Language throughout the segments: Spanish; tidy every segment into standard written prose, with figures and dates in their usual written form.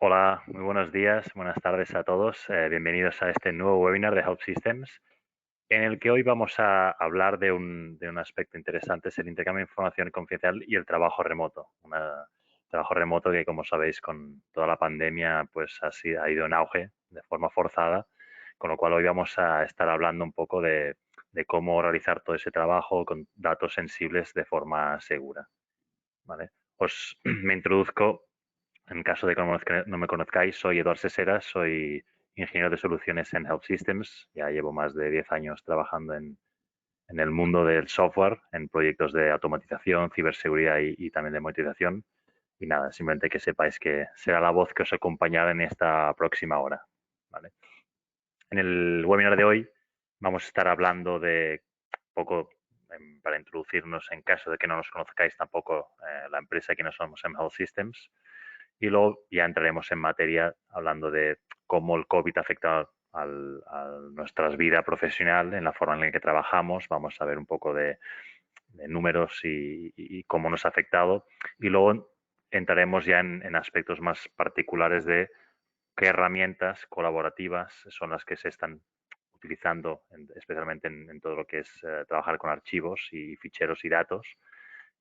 Hola, muy buenos días, buenas tardes a todos. Bienvenidos a este nuevo webinar de Help Systems, en el que hoy vamos a hablar de un aspecto interesante, es el intercambio de información confidencial y el trabajo remoto. Trabajo remoto que, como sabéis, con toda la pandemia, pues ha ido en auge de forma forzada, con lo cual hoy vamos a estar hablando un poco de cómo realizar todo ese trabajo con datos sensibles de forma segura, ¿vale? Me introduzco. En caso de que no me conozcáis, soy Eduard Sesera, soy ingeniero de soluciones en Help Systems. Ya llevo más de 10 años trabajando en el mundo del software, en proyectos de automatización, ciberseguridad y también de monetización. Y nada, simplemente que sepáis que será la voz que os acompañará en esta próxima hora, ¿vale? En el webinar de hoy vamos a estar hablando de poco, para introducirnos en caso de que no nos conozcáis tampoco, la empresa que no somos en Help Systems. Y luego ya entraremos en materia hablando de cómo el COVID ha afectado a nuestra vida profesional, en la forma en la que trabajamos. Vamos a ver un poco de números y cómo nos ha afectado. Y luego entraremos ya en aspectos más particulares de qué herramientas colaborativas son las que se están utilizando, especialmente en todo lo que es trabajar con archivos y ficheros y datos,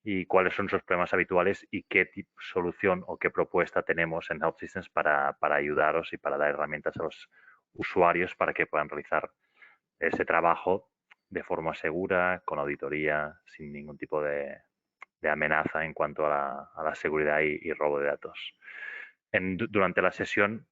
y cuáles son sus problemas habituales y qué solución o qué propuesta tenemos en Help Systems para ayudaros y para dar herramientas a los usuarios para que puedan realizar ese trabajo de forma segura, con auditoría, sin ningún tipo de amenaza en cuanto a la seguridad y robo de datos. Durante la sesión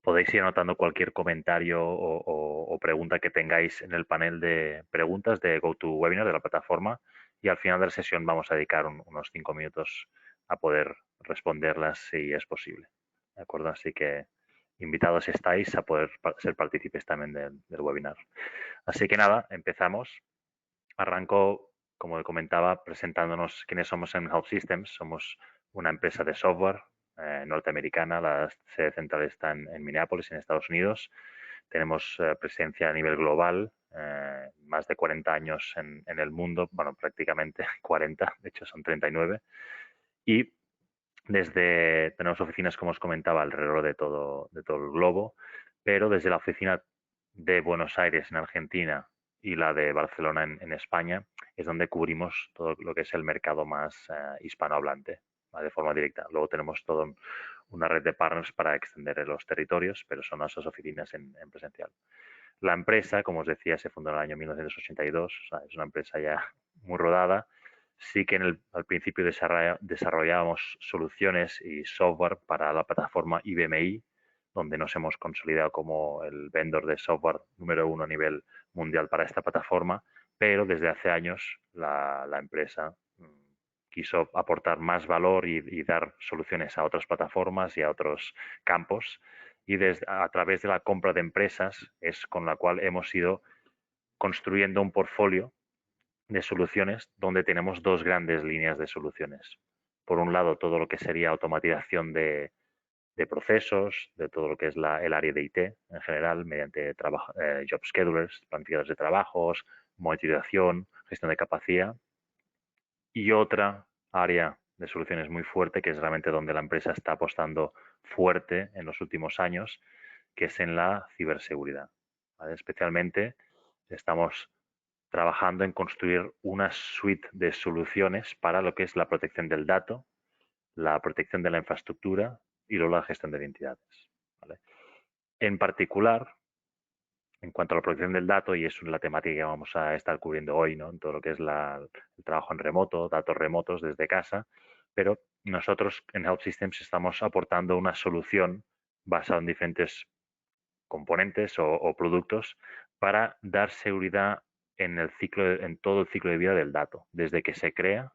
podéis ir anotando cualquier comentario o pregunta que tengáis en el panel de preguntas de GoToWebinar de la plataforma, y al final de la sesión vamos a dedicar unos 5 minutos a poder responderlas si es posible. ¿De acuerdo? Así que invitados estáis a poder ser partícipes también del webinar. Así que nada, empezamos. Arrancó, como comentaba, presentándonos quiénes somos en Help Systems. Somos una empresa de software norteamericana. La sede central está en Minneapolis, en Estados Unidos. Tenemos presencia a nivel global, más de 40 años en el mundo, bueno, prácticamente 40, de hecho son 39. Y tenemos oficinas, como os comentaba, alrededor de todo el globo, pero desde la oficina de Buenos Aires en Argentina y la de Barcelona en España es donde cubrimos todo lo que es el mercado más hispanohablante, ¿vale? De forma directa. Luego tenemos toda una red de partners para extender los territorios, pero son nuestras oficinas en presencial. La empresa, como os decía, se fundó en el año 1982, o sea, es una empresa ya muy rodada. Sí que al principio desarrollábamos soluciones y software para la plataforma IBMI, donde nos hemos consolidado como el vendor de software número uno a nivel mundial para esta plataforma, pero desde hace años la empresa quiso aportar más valor y dar soluciones a otras plataformas y a otros campos, y a través de la compra de empresas es con la cual hemos ido construyendo un portfolio de soluciones donde tenemos dos grandes líneas de soluciones. Por un lado, todo lo que sería automatización de procesos, de todo lo que es el área de IT en general, mediante job schedulers, planificadores de trabajos, monetización, gestión de capacidad. Y otra área de soluciones muy fuerte, que es realmente donde la empresa está apostando fuerte en los últimos años, que es en la ciberseguridad, ¿vale? Especialmente estamos trabajando en construir una suite de soluciones para lo que es la protección del dato, la protección de la infraestructura y luego la gestión de identidades, ¿vale? En particular, en cuanto a la protección del dato, y es la temática que vamos a estar cubriendo hoy, ¿no? En todo lo que es el trabajo en remoto, datos remotos desde casa, pero nosotros en Help Systems estamos aportando una solución basada en diferentes componentes o productos para dar seguridad en todo el ciclo de vida del dato, desde que se crea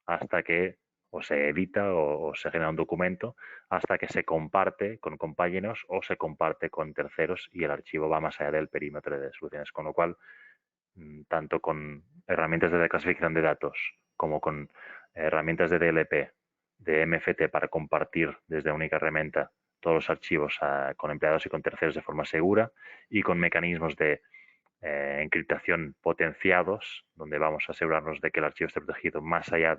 hasta que o se edita o se genera un documento, hasta que se comparte con compañeros o se comparte con terceros, y el archivo va más allá del perímetro de soluciones. Con lo cual, tanto con herramientas de declasificación de datos como con herramientas de DLP, de MFT para compartir desde única herramienta todos los archivos con empleados y con terceros de forma segura, y con mecanismos de encriptación potenciados, donde vamos a asegurarnos de que el archivo esté protegido más allá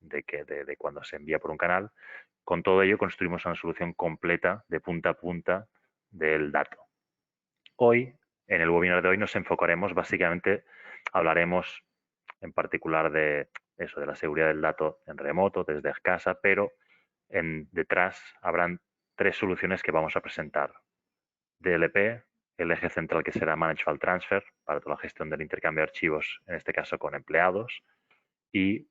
de cuando se envía por un canal. Con todo ello construimos una solución completa de punta a punta del dato. Hoy, en el webinar de hoy, nos enfocaremos básicamente, hablaremos en particular de eso, de la seguridad del dato en remoto, desde casa, pero detrás habrán tres soluciones que vamos a presentar. DLP, el eje central que será Managed File Transfer, para toda la gestión del intercambio de archivos, en este caso con empleados, y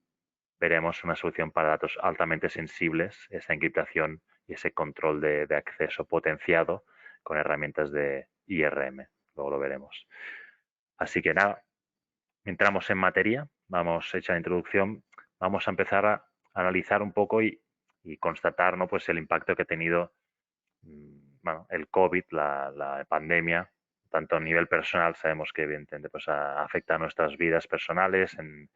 veremos una solución para datos altamente sensibles, esa encriptación y ese control de acceso potenciado con herramientas de IRM. Luego lo veremos. Así que nada, entramos en materia, vamos hecha la introducción, vamos a empezar a analizar un poco y constatar, ¿no?, pues el impacto que ha tenido bueno, el COVID, la pandemia, tanto a nivel personal, sabemos que evidentemente pues, afecta a nuestras vidas personales, en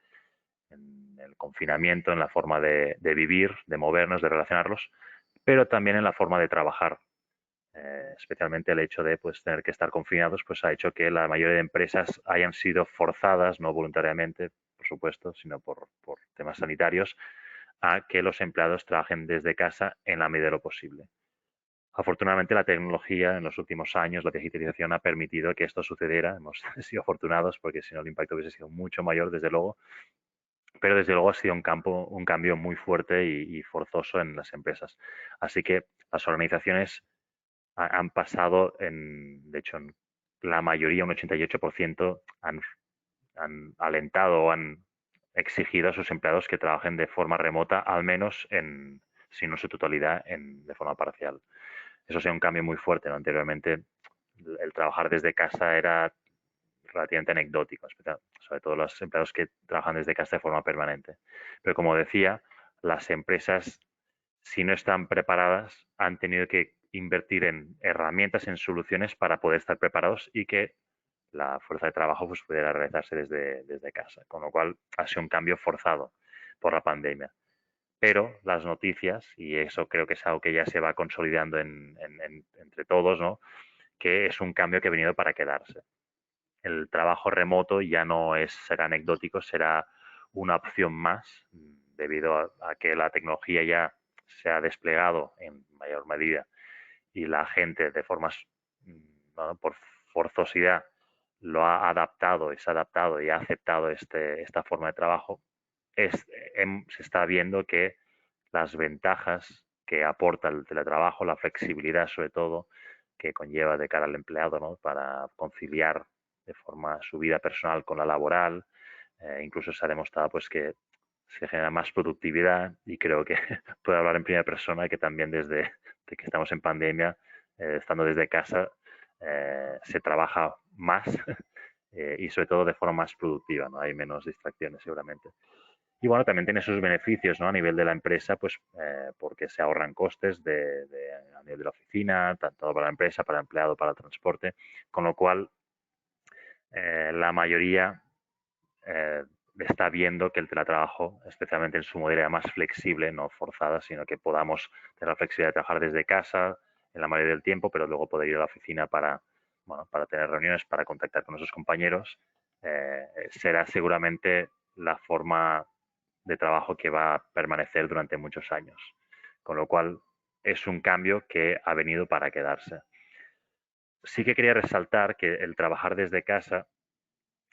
el confinamiento, en la forma de vivir, de movernos, de relacionarlos, pero también en la forma de trabajar. Especialmente el hecho de pues, tener que estar confinados pues, ha hecho que la mayoría de empresas hayan sido forzadas, no voluntariamente, por supuesto, sino por temas sanitarios, a que los empleados trabajen desde casa en la medida de lo posible. Afortunadamente, la tecnología en los últimos años, la digitalización ha permitido que esto sucediera. Hemos sido afortunados porque si no el impacto hubiese sido mucho mayor, desde luego. Pero desde luego ha sido un cambio muy fuerte y forzoso en las empresas. Así que las organizaciones han pasado, de hecho, en la mayoría, un 88%, han alentado o han exigido a sus empleados que trabajen de forma remota, al menos si no en su totalidad, de forma parcial. Eso sea un cambio muy fuerte, ¿no? Anteriormente el trabajar desde casa era relativamente anecdótico, sobre todo los empleados que trabajan desde casa de forma permanente. Pero como decía, las empresas, si no están preparadas, han tenido que invertir en herramientas, en soluciones para poder estar preparados y que la fuerza de trabajo pues, pudiera realizarse desde casa. Con lo cual ha sido un cambio forzado por la pandemia. Pero las noticias, y eso creo que es algo que ya se va consolidando entre todos, ¿no?, que es un cambio que ha venido para quedarse. El trabajo remoto ya no será anecdótico, será una opción más, debido a que la tecnología ya se ha desplegado en mayor medida y la gente de formas, bueno, por forzosidad lo ha adaptado y se ha adaptado y ha aceptado esta forma de trabajo. Se está viendo que las ventajas que aporta el teletrabajo, la flexibilidad sobre todo, que conlleva de cara al empleado, ¿no?, para conciliar de forma su vida personal con la laboral. Incluso se ha demostrado pues, que se genera más productividad y creo que puedo hablar en primera persona que también desde que estamos en pandemia, estando desde casa, se trabaja más y sobre todo de forma más productiva, ¿no? Hay menos distracciones seguramente. Y bueno, también tiene sus beneficios, ¿no?, a nivel de la empresa, pues porque se ahorran costes a nivel de la oficina, tanto para la empresa, para el empleado, para el transporte, con lo cual la mayoría eh, está viendo que el teletrabajo, especialmente en su modalidad más flexible, no forzada, sino que podamos tener la flexibilidad de trabajar desde casa en la mayoría del tiempo, pero luego poder ir a la oficina para tener reuniones, para contactar con nuestros compañeros, será seguramente la forma de trabajo que va a permanecer durante muchos años. Con lo cual, es un cambio que ha venido para quedarse. Sí que quería resaltar que el trabajar desde casa,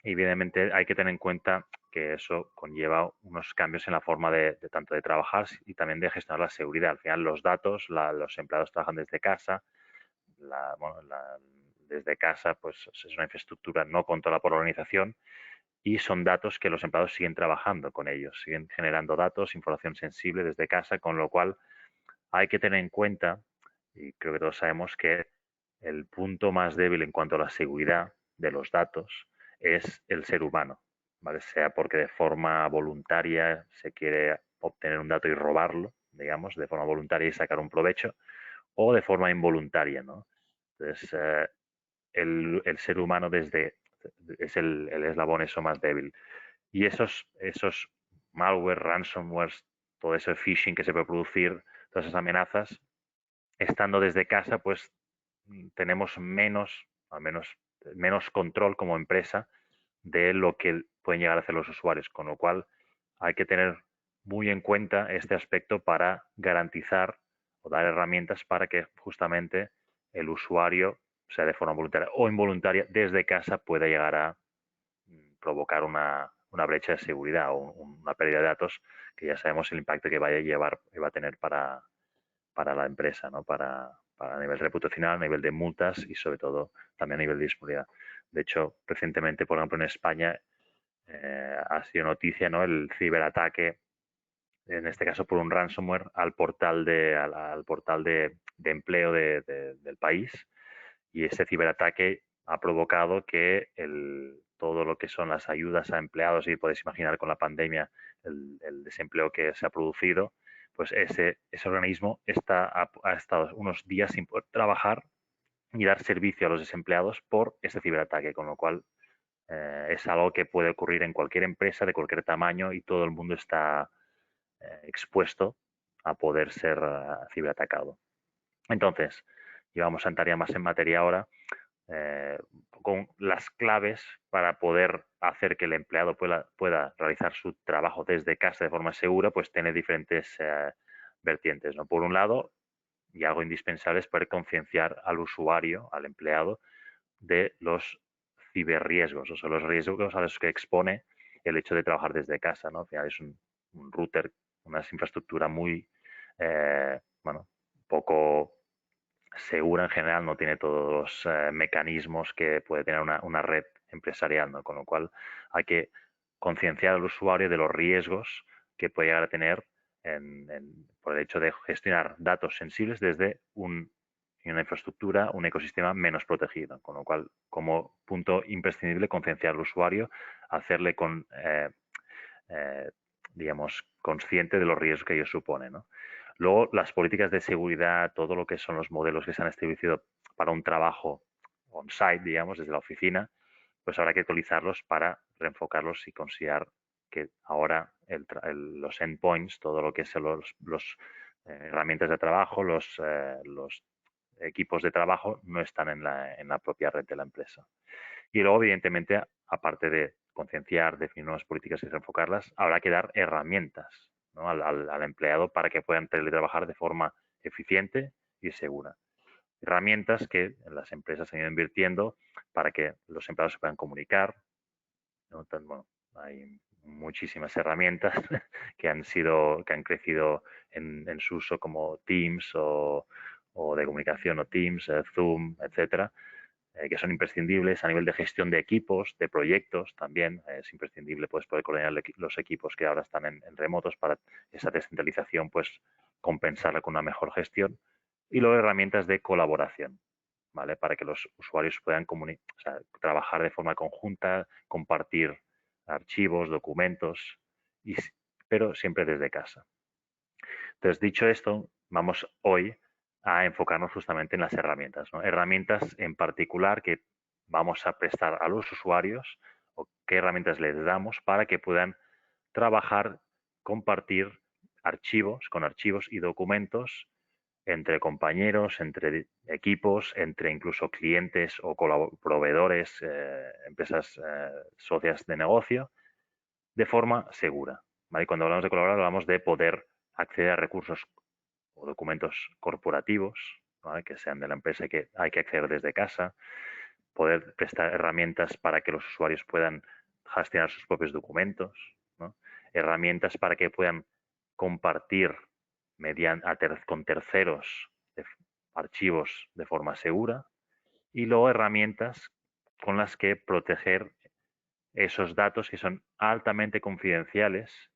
evidentemente hay que tener en cuenta que eso conlleva unos cambios en la forma de tanto de trabajar y también de gestionar la seguridad. Al final los datos, los empleados trabajan desde casa, desde casa pues es una infraestructura no controlada por la organización y son datos que los empleados siguen trabajando con ellos, siguen generando datos, información sensible desde casa, con lo cual hay que tener en cuenta, y creo que todos sabemos, que el punto más débil en cuanto a la seguridad de los datos es el ser humano, ¿vale? Sea porque de forma voluntaria se quiere obtener un dato y robarlo, digamos, de forma voluntaria y sacar un provecho, o de forma involuntaria, ¿no? Entonces, el ser humano es el eslabón eso más débil. Y esos malware, ransomware, todo ese phishing que se puede producir, todas esas amenazas, estando desde casa, pues tenemos al menos menos control como empresa de lo que pueden llegar a hacer los usuarios, con lo cual hay que tener muy en cuenta este aspecto para garantizar o dar herramientas para que justamente el usuario, sea de forma voluntaria o involuntaria, desde casa pueda llegar a provocar una brecha de seguridad o una pérdida de datos que ya sabemos el impacto que vaya a llevar y va a tener para la empresa, ¿no? Para a nivel reputacional, a nivel de multas y sobre todo también a nivel de disponibilidad. De hecho, recientemente, por ejemplo, en España ha sido noticia, ¿no? El ciberataque, en este caso por un ransomware, al portal de empleo del país. Y ese ciberataque ha provocado que todo lo que son las ayudas a empleados, y podéis imaginar con la pandemia el desempleo que se ha producido, pues ese organismo ha estado unos días sin poder trabajar y dar servicio a los desempleados por este ciberataque, con lo cual es algo que puede ocurrir en cualquier empresa de cualquier tamaño y todo el mundo está expuesto a poder ser ciberatacado. Entonces, y vamos a entrar ya más en materia ahora, con las claves para poder hacer que el empleado pueda realizar su trabajo desde casa de forma segura, pues tiene diferentes vertientes, ¿no? Por un lado, y algo indispensable es poder concienciar al usuario, al empleado, de los ciberriesgos, o sea, los riesgos a los que expone el hecho de trabajar desde casa, ¿no? Al final es un router, una infraestructura muy, bueno, poco segura en general, no tiene todos los mecanismos que puede tener una red empresarial, ¿no? Con lo cual hay que concienciar al usuario de los riesgos que puede llegar a tener por el hecho de gestionar datos sensibles desde una infraestructura, un ecosistema menos protegido. Con lo cual, como punto imprescindible, concienciar al usuario, hacerle eh, digamos, consciente de los riesgos que ello supone, ¿no? Luego, las políticas de seguridad, todo lo que son los modelos que se han establecido para un trabajo on-site, digamos, desde la oficina, pues habrá que actualizarlos para reenfocarlos y considerar que ahora los endpoints, todo lo que son los herramientas de trabajo, los equipos de trabajo, no están en la propia red de la empresa. Y luego, evidentemente, aparte de concienciar, definir nuevas políticas y reenfocarlas, habrá que dar herramientas, ¿no? al empleado para que puedan teletrabajar de forma eficiente y segura. Herramientas que las empresas han ido invirtiendo para que los empleados se puedan comunicar, ¿no? Entonces, bueno, hay muchísimas herramientas que han crecido en su uso como Teams o de comunicación o Teams, Zoom, etcétera, que son imprescindibles a nivel de gestión de equipos, de proyectos también. Es imprescindible pues, poder coordinar los equipos que ahora están en remotos para esa descentralización, pues compensarla con una mejor gestión. Y luego herramientas de colaboración, ¿vale? Para que los usuarios puedan o sea, trabajar de forma conjunta, compartir archivos, documentos, y, pero siempre desde casa. Entonces, dicho esto, vamos hoy a enfocarnos justamente en las herramientas, ¿no? Herramientas en particular que vamos a prestar a los usuarios o qué herramientas les damos para que puedan trabajar, compartir archivos y documentos entre compañeros, entre equipos, entre incluso clientes o proveedores, empresas socias de negocio, de forma segura, ¿vale? Cuando hablamos de colaborar, hablamos de poder acceder a recursos o documentos corporativos, ¿vale? Que sean de la empresa y que hay que acceder desde casa, poder prestar herramientas para que los usuarios puedan gestionar sus propios documentos, ¿no? Herramientas para que puedan compartir con terceros archivos de forma segura y luego herramientas con las que proteger esos datos que son altamente confidenciales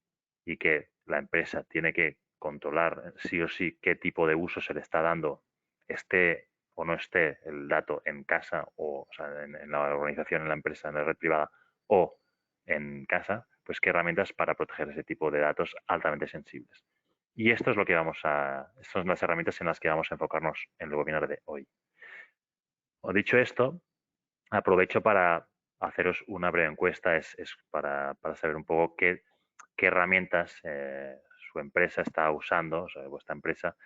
y que la empresa tiene que controlar sí o sí qué tipo de uso se le está dando, esté o no esté el dato en casa o sea, en la organización, en la empresa, en la red privada o en casa, pues qué herramientas para proteger ese tipo de datos altamente sensibles. Y esto es lo que estas son las herramientas en las que vamos a enfocarnos en el webinar de hoy. O dicho esto, aprovecho para haceros una breve encuesta, es para saber un poco qué herramientas su empresa está usando, o sea, vuestra empresa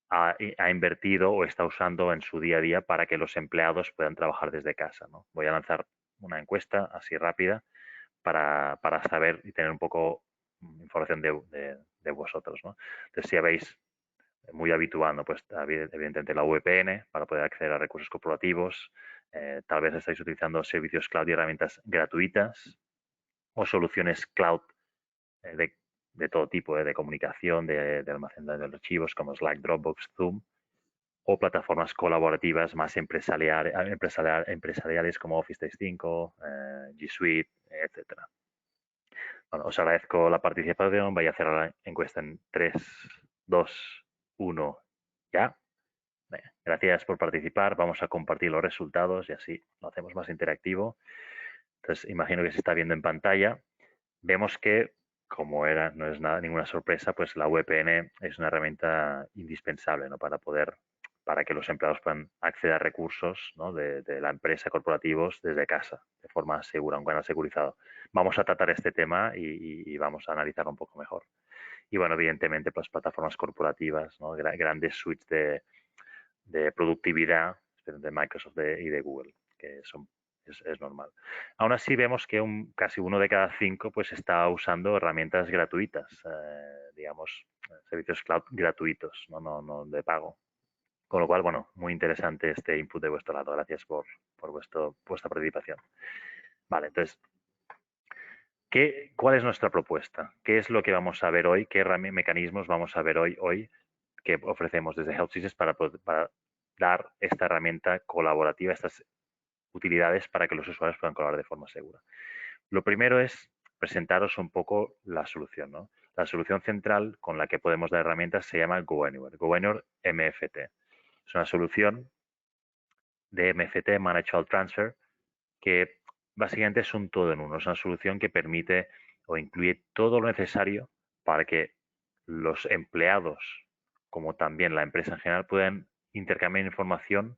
ha invertido o está usando en su día a día para que los empleados puedan trabajar desde casa, ¿no? Voy a lanzar una encuesta así rápida para saber y tener un poco información de vosotros, ¿no? Entonces, si habéis muy habitual, ¿no? Pues evidentemente la VPN para poder acceder a recursos corporativos. Tal vez estáis utilizando servicios cloud y herramientas gratuitas o soluciones cloud eh, de, de todo tipo, de comunicación, de almacenamiento de archivos como Slack, Dropbox, Zoom, o plataformas colaborativas más empresariales como Office 365, G Suite, etcétera. Bueno, os agradezco la participación. Voy a cerrar la encuesta en 3, 2, 1, ya. Gracias por participar. Vamos a compartir los resultados y así lo hacemos más interactivo. Entonces, imagino que se está viendo en pantalla. Vemos que, como no es nada, ninguna sorpresa, pues la VPN es una herramienta indispensable, ¿no? Para que los empleados puedan acceder a recursos, ¿no? de la empresa, corporativos, desde casa, de forma segura, un canal securizado. Vamos a tratar este tema y vamos a analizarlo un poco mejor. Y bueno, evidentemente, pues plataformas corporativas, ¿no? Grandes suites de productividad de Microsoft y de Google, que es normal. Aún así vemos que casi uno de cada 5 pues está usando herramientas gratuitas, digamos, servicios cloud gratuitos, no de pago. Con lo cual, bueno, muy interesante este input de vuestro lado. Gracias por vuestra participación. Vale, entonces, ¿cuál es nuestra propuesta? ¿Qué es lo que vamos a ver hoy? ¿Qué mecanismos vamos a ver hoy que ofrecemos desde Health Systems para dar esta herramienta colaborativa, estas utilidades para que los usuarios puedan colaborar de forma segura? Lo primero es presentaros un poco la solución, ¿no? La solución central con la que podemos dar herramientas se llama GoAnywhere, GoAnywhere MFT. Es una solución de MFT, Managed File Transfer, que básicamente es un todo en uno. Es una solución que permite o incluye todo lo necesario para que los empleados, como también la empresa en general, puedan intercambiar información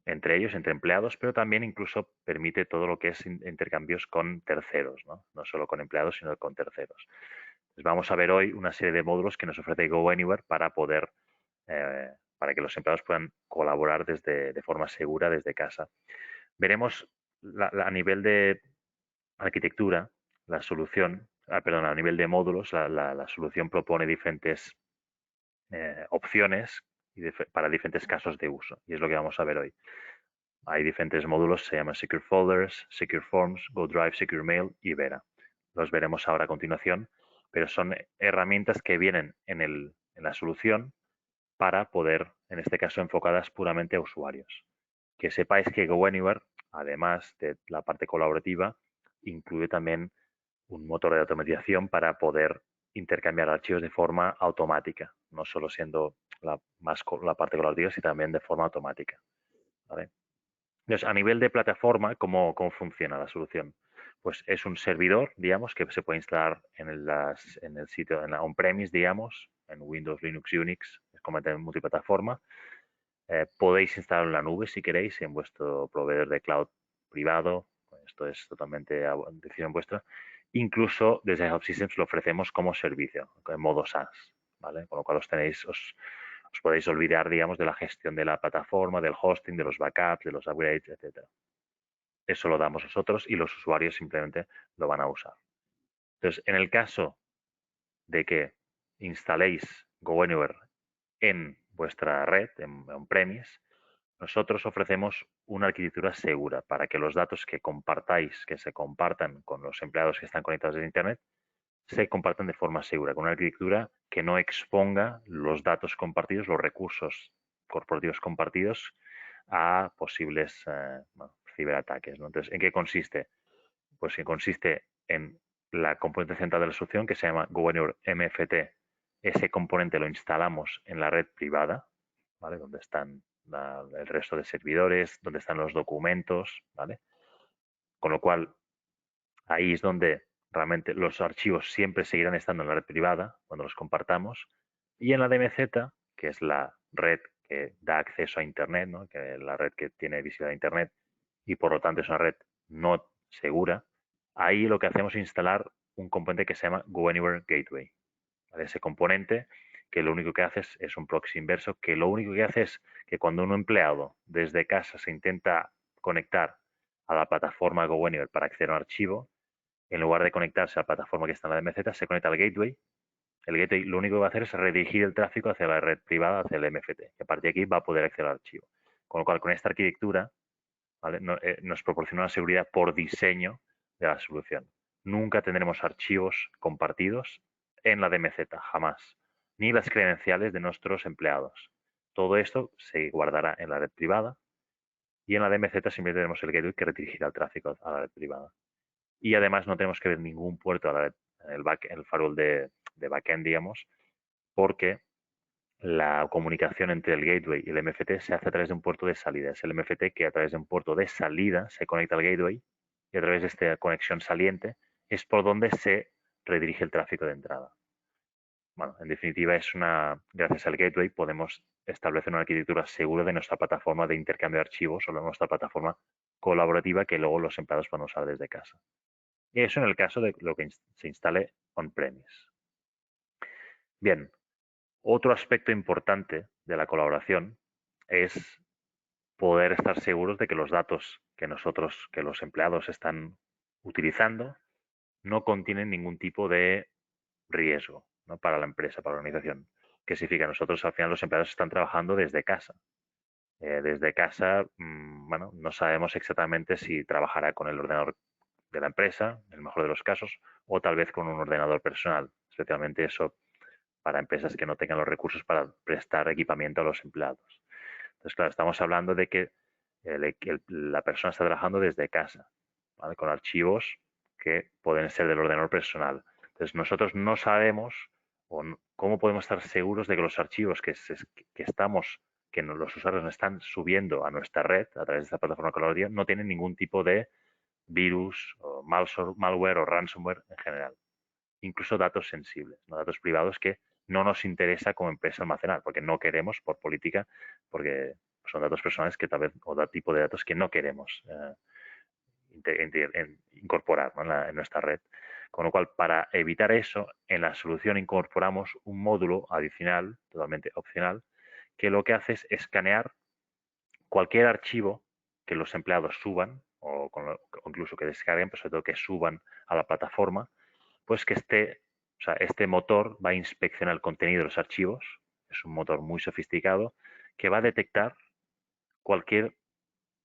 entre ellos, entre empleados, pero también incluso permite todo lo que es intercambios con terceros, ¿no? No solo con empleados, sino con terceros. Entonces vamos a ver hoy una serie de módulos que nos ofrece GoAnywhere para que los empleados puedan colaborar de forma segura desde casa. Veremos a nivel de arquitectura, la solución, perdón, a nivel de módulos, la solución propone diferentes opciones para diferentes casos de uso. Y es lo que vamos a ver hoy. Hay diferentes módulos, se llaman Secure Folders, Secure Forms, GoDrive, Secure Mail y Vera. Los veremos ahora a continuación, pero son herramientas que vienen en la solución para poder, en este caso, enfocadas puramente a usuarios. Que sepáis que GoAnywhere, además de la parte colaborativa, incluye también un motor de automatización para poder intercambiar archivos de forma automática, no solo siendo la parte colaborativa, sino también de forma automática. ¿Vale? Entonces, a nivel de plataforma, ¿cómo funciona la solución? Pues es un servidor, digamos, que se puede instalar en el sitio, en la on-premise, digamos, en Windows, Linux, Unix, es completamente multiplataforma. Podéis instalarlo en la nube si queréis, en vuestro proveedor de cloud privado. Esto es totalmente a decisión vuestra. Incluso desde Help Systems lo ofrecemos como servicio, en modo SaaS, ¿vale? Con lo cual os podéis olvidar, digamos, de la gestión de la plataforma, del hosting, de los backups, de los upgrades, etcétera. Eso lo damos nosotros y los usuarios simplemente lo van a usar. Entonces, en el caso de que instaléis GoAnywhere en vuestra red, en on-premise, nosotros ofrecemos una arquitectura segura para que los datos que compartáis, que se compartan con los empleados que están conectados desde Internet, se compartan de forma segura, con una arquitectura que no exponga los datos compartidos, los recursos corporativos compartidos a posibles ciberataques, ¿no? Entonces, ¿en qué consiste? Pues que consiste en la componente central de la solución que se llama GoAnywhere MFT. Ese componente lo instalamos en la red privada, ¿vale? Donde están el resto de servidores, donde están los documentos, ¿vale? Con lo cual, ahí es donde realmente los archivos siempre seguirán estando en la red privada cuando los compartamos. Y en la DMZ, que es la red que da acceso a Internet, ¿no? Que es la red que tiene visibilidad a Internet y por lo tanto es una red no segura, ahí lo que hacemos es instalar un componente que se llama GoAnywhere Gateway. ¿Vale? Ese componente que lo único que hace es un proxy inverso, que lo único que hace es que cuando un empleado desde casa se intenta conectar a la plataforma GoAnywhere para acceder a un archivo, en lugar de conectarse a la plataforma que está en la DMZ, se conecta al gateway. El gateway lo único que va a hacer es redirigir el tráfico hacia la red privada, hacia el MFT. Y a partir de aquí va a poder acceder al archivo. Con lo cual, con esta arquitectura, ¿vale? Nos proporciona una seguridad por diseño de la solución. Nunca tendremos archivos compartidos en la DMZ, jamás. Ni las credenciales de nuestros empleados. Todo esto se guardará en la red privada y en la DMZ siempre tenemos el gateway que redirigirá el tráfico a la red privada. Y además no tenemos que ver ningún puerto a la red, en el firewall de backend, digamos, porque la comunicación entre el gateway y el MFT se hace a través de un puerto de salida. Es el MFT que a través de un puerto de salida se conecta al gateway y a través de esta conexión saliente es por donde se redirige el tráfico de entrada. Bueno, en definitiva, gracias al gateway podemos establecer una arquitectura segura de nuestra plataforma de intercambio de archivos o de nuestra plataforma colaborativa que luego los empleados puedan usar desde casa. Y eso en el caso de lo que se instale on-premise. Bien, otro aspecto importante de la colaboración es poder estar seguros de que los datos que los empleados están utilizando, no contienen ningún tipo de riesgo, ¿no? Para la empresa, para la organización. ¿Qué significa? Nosotros al final los empleados están trabajando desde casa. Desde casa, bueno, no sabemos exactamente si trabajará con el ordenador de la empresa, en el mejor de los casos, o tal vez con un ordenador personal, especialmente eso para empresas que no tengan los recursos para prestar equipamiento a los empleados. Entonces, claro, estamos hablando de que la persona está trabajando desde casa, ¿vale? Con archivos que pueden ser del ordenador personal. Entonces, nosotros no sabemos cómo podemos estar seguros de que los archivos que los usuarios nos están subiendo a nuestra red a través de esta plataforma colaborativa no tienen ningún tipo de virus o malware o ransomware en general. Incluso datos sensibles, ¿no? Datos privados que no nos interesa como empresa almacenar, porque no queremos por política, porque son datos personales que tal vez, o da tipo de datos que no queremos incorporar, ¿no? en nuestra red. Con lo cual, para evitar eso, en la solución incorporamos un módulo adicional, totalmente opcional, que lo que hace es escanear cualquier archivo que los empleados suban o incluso que descarguen, pero sobre todo que suban a la plataforma, pues que este motor va a inspeccionar el contenido de los archivos, es un motor muy sofisticado, que va a detectar cualquier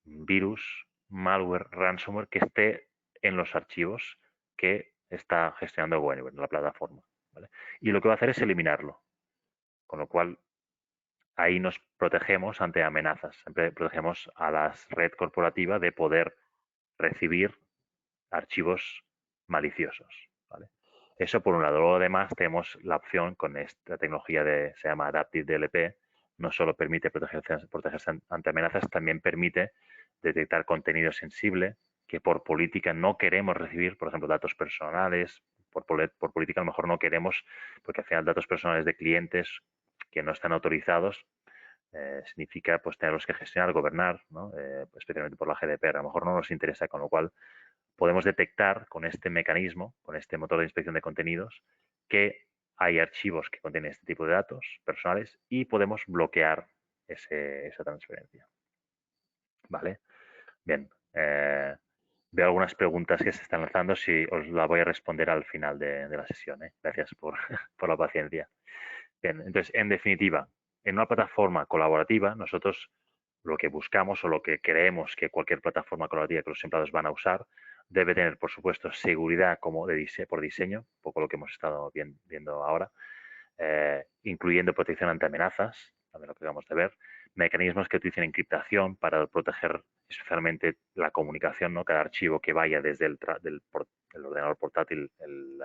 virus, malware, ransomware que esté en los archivos que está gestionando Webniver, en la plataforma, ¿vale? Y lo que va a hacer es eliminarlo, con lo cual ahí nos protegemos ante amenazas, siempre protegemos a la red corporativa de poder recibir archivos maliciosos, ¿vale? Eso por un lado. Luego además tenemos la opción con esta tecnología se llama Adaptive DLP, no solo permite protegerse ante amenazas, también permite detectar contenido sensible que por política no queremos recibir, por ejemplo, datos personales, por política a lo mejor no queremos, porque al final datos personales de clientes que no están autorizados significa pues tenerlos que gestionar, gobernar, ¿no? Especialmente por la GDPR. A lo mejor no nos interesa, con lo cual podemos detectar con este mecanismo, con este motor de inspección de contenidos, que hay archivos que contienen este tipo de datos personales y podemos bloquear esa transferencia. ¿Vale? Bien. Veo algunas preguntas que se están lanzando, si os las voy a responder al final de la sesión. Gracias por, por la paciencia. Bien, entonces, en definitiva, en una plataforma colaborativa, nosotros lo que buscamos o lo que creemos que cualquier plataforma colaborativa que los empleados van a usar debe tener, por supuesto, seguridad como por diseño, un poco lo que hemos estado viendo ahora, incluyendo protección ante amenazas, también lo que acabamos de ver, mecanismos que utilicen encriptación para proteger especialmente la comunicación, ¿no? Cada archivo que vaya desde el ordenador portátil, el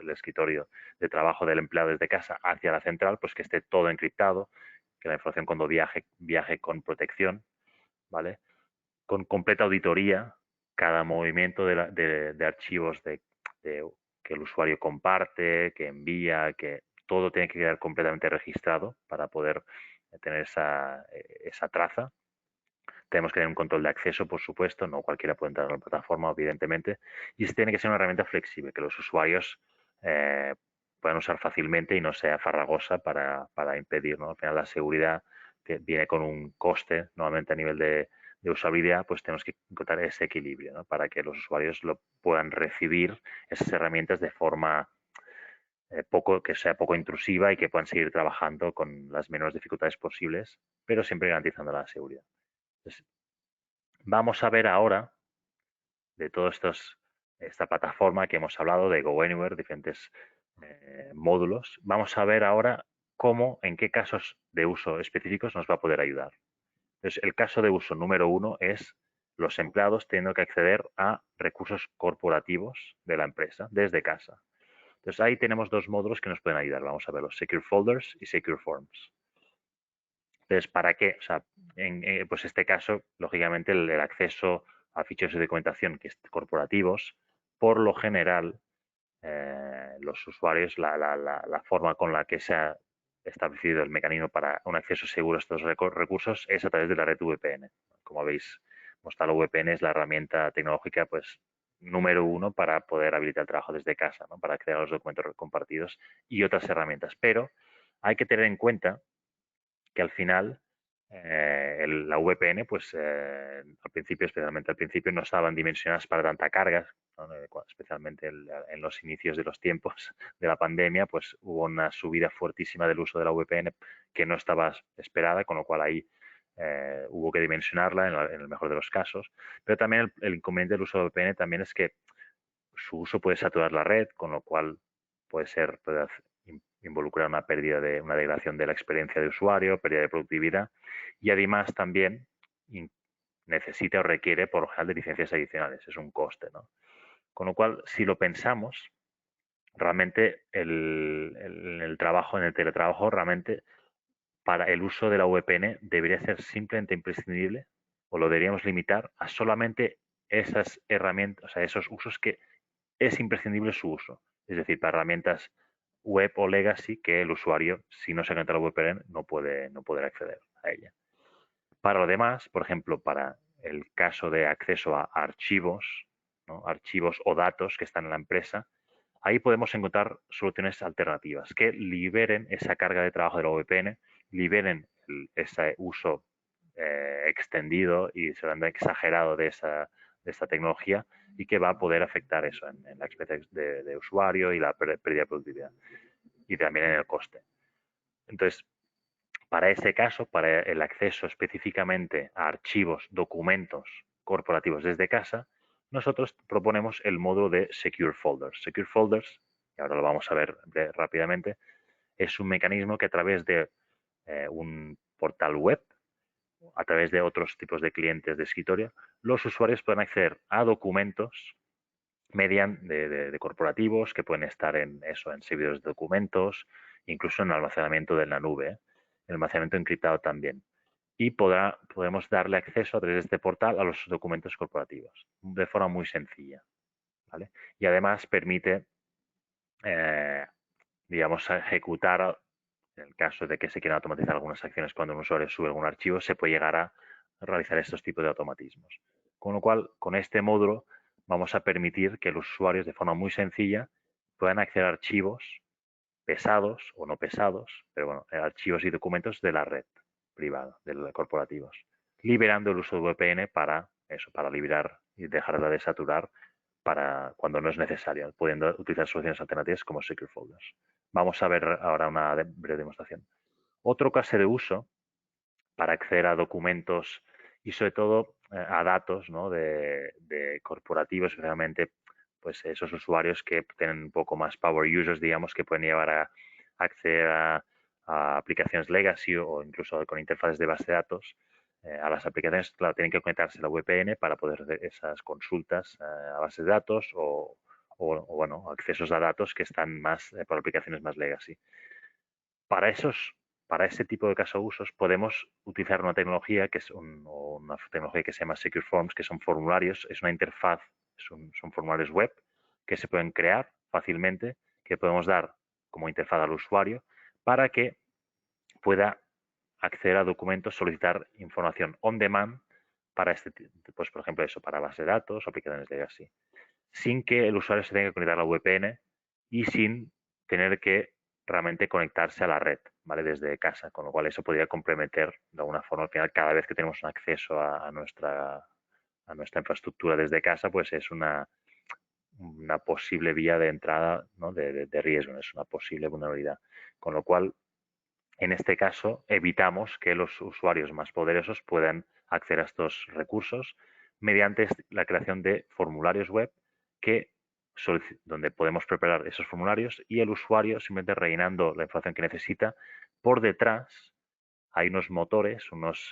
escritorio de trabajo del empleado desde casa hacia la central, pues que esté todo encriptado, que la información cuando viaje con protección, ¿vale? Con completa auditoría, cada movimiento de archivos que el usuario comparte, que envía, que todo tiene que quedar completamente registrado para poder tener esa traza. Tenemos que tener un control de acceso, por supuesto, no cualquiera puede entrar a la plataforma, evidentemente, y tiene que ser una herramienta flexible, que los usuarios puedan usar fácilmente y no sea farragosa para impedir, ¿no? Al final la seguridad viene con un coste, normalmente a nivel de de usabilidad, pues tenemos que encontrar ese equilibrio, ¿no? Para que los usuarios lo puedan recibir esas herramientas de forma que sea poco intrusiva y que puedan seguir trabajando con las menores dificultades posibles, pero siempre garantizando la seguridad. Entonces, vamos a ver ahora de esta plataforma que hemos hablado de Go Anywhere, diferentes módulos. Vamos a ver ahora en qué casos de uso específicos nos va a poder ayudar. Entonces, el caso de uso número 1 es los empleados teniendo que acceder a recursos corporativos de la empresa desde casa. Entonces, ahí tenemos dos módulos que nos pueden ayudar. Vamos a ver los Secure Folders y Secure Forms. Entonces, ¿para qué? O sea, pues este caso, lógicamente, el acceso a ficheros de documentación corporativos, por lo general, los usuarios, la forma con la que se ha establecido el mecanismo para un acceso seguro a estos recursos es a través de la red VPN. Como habéis mostrado, la VPN es la herramienta tecnológica pues, número 1 para poder habilitar el trabajo desde casa, ¿no? Para acceder a los documentos compartidos y otras herramientas. Pero hay que tener en cuenta que al final la VPN, pues al principio, especialmente al principio, no estaban dimensionadas para tanta carga, ¿no? Especialmente en los inicios de los tiempos de la pandemia, pues hubo una subida fuertísima del uso de la VPN que no estaba esperada, con lo cual ahí hubo que dimensionarla en el mejor de los casos. Pero también el inconveniente del uso de VPN también es que su uso puede saturar la red, con lo cual puede involucrar una pérdida una degradación de la experiencia de usuario, pérdida de productividad y además también necesita o requiere por lo general de licencias adicionales, es un coste, ¿no? Con lo cual, si lo pensamos, realmente en el teletrabajo, realmente para el uso de la VPN debería ser simplemente imprescindible o lo deberíamos limitar a solamente esas herramientas, o sea, esos usos que es imprescindible su uso. Es decir, para herramientas web o legacy que el usuario, si no se conecta a la VPN, no puede acceder a ella. Para lo demás, por ejemplo, para el caso de acceso a archivos, ¿no? Archivos o datos que están en la empresa, ahí podemos encontrar soluciones alternativas que liberen esa carga de trabajo de la VPN, liberen ese uso extendido y seguramente exagerado de esta tecnología y que va a poder afectar eso en la experiencia de usuario y la pérdida de productividad y también en el coste. Entonces, para ese caso, para el acceso específicamente a archivos, documentos corporativos desde casa, nosotros proponemos el módulo de Secure Folders. Secure Folders, y ahora lo vamos a ver rápidamente, es un mecanismo que a través de un portal web, a través de otros tipos de clientes de escritorio, los usuarios pueden acceder a documentos de corporativos que pueden estar en servidores de documentos, incluso en almacenamiento de la nube, el almacenamiento encriptado también. Y podemos darle acceso a través de este portal a los documentos corporativos de forma muy sencilla, ¿vale? Y además permite, digamos, ejecutar, en el caso de que se quieran automatizar algunas acciones cuando un usuario sube algún archivo, se puede llegar a realizar estos tipos de automatismos. Con lo cual, con este módulo vamos a permitir que los usuarios de forma muy sencilla puedan acceder a archivos pesados o no pesados, pero bueno, archivos y documentos de la red privada, de los corporativos, liberando el uso de VPN para eso, para liberar y dejarla de saturar para cuando no es necesario, pudiendo utilizar soluciones alternativas como Secure Folders. Vamos a ver ahora una breve demostración. Otro caso de uso para acceder a documentos y sobre todo a datos, ¿no? de corporativos, especialmente pues esos usuarios que tienen un poco más power users, digamos, que pueden llevar a acceder a aplicaciones legacy o incluso con interfaces de base de datos. A las aplicaciones, claro, tienen que conectarse a la VPN para poder hacer esas consultas a bases de datos bueno, accesos a datos que están más por aplicaciones más legacy. Para ese tipo de casos usos podemos utilizar una tecnología que es una tecnología que se llama Secure Forms, que son formularios, es una interfaz, son formularios web que se pueden crear fácilmente, que podemos dar como interfaz al usuario para que pueda acceder a documentos, solicitar información on demand para pues por ejemplo eso, para base de datos o aplicaciones legacy, sin que el usuario se tenga que conectar a la VPN y sin tener que realmente conectarse a la red, ¿vale? Desde casa, con lo cual eso podría comprometer de alguna forma al final cada vez que tenemos un acceso a nuestra infraestructura desde casa, pues es una posible vía de entrada, ¿no? de riesgo, es una posible vulnerabilidad. Con lo cual, en este caso, evitamos que los usuarios más poderosos puedan acceder a estos recursos mediante la creación de formularios web que donde podemos preparar esos formularios y el usuario, simplemente rellenando la información que necesita, por detrás hay unos motores, unos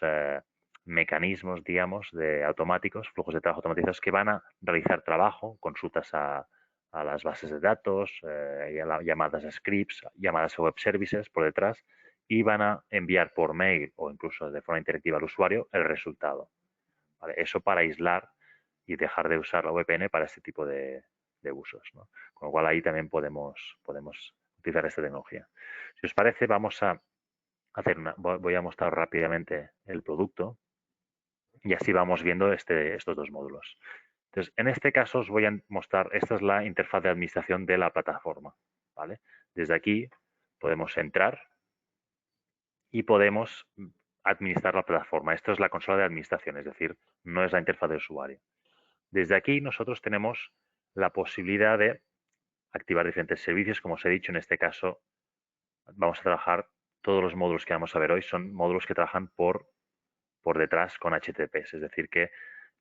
mecanismos, digamos, de automáticos, flujos de trabajo automatizados que van a realizar trabajo, consultas a las bases de datos, llamadas a scripts, llamadas a web services por detrás y van a enviar por mail o incluso de forma interactiva al usuario el resultado. ¿Vale? Eso para aislar y dejar de usar la VPN para este tipo de usos, ¿no? Con lo cual ahí también podemos utilizar esta tecnología. Si os parece, vamos a voy a mostrar rápidamente el producto y así vamos viendo estos dos módulos. Entonces, en este caso os voy a mostrar, esta es la interfaz de administración de la plataforma, ¿vale? Desde aquí podemos entrar y podemos administrar la plataforma. Esto es la consola de administración, es decir, no es la interfaz de usuario. Desde aquí nosotros tenemos la posibilidad de activar diferentes servicios. Como os he dicho, en este caso vamos a trabajar, todos los módulos que vamos a ver hoy son módulos que trabajan por detrás con HTTPS, es decir, que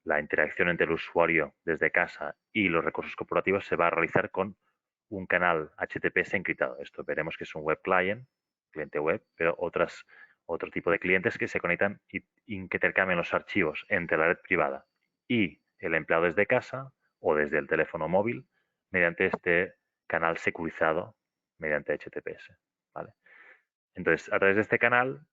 la interacción entre el usuario desde casa y los recursos corporativos se va a realizar con un canal HTTPS encriptado. Esto veremos que es un web client, cliente web, pero otro tipo de clientes que se conectan y que intercambian los archivos entre la red privada y el empleado desde casa o desde el teléfono móvil mediante este canal securizado mediante HTTPS. ¿Vale? Entonces, a través de este canal,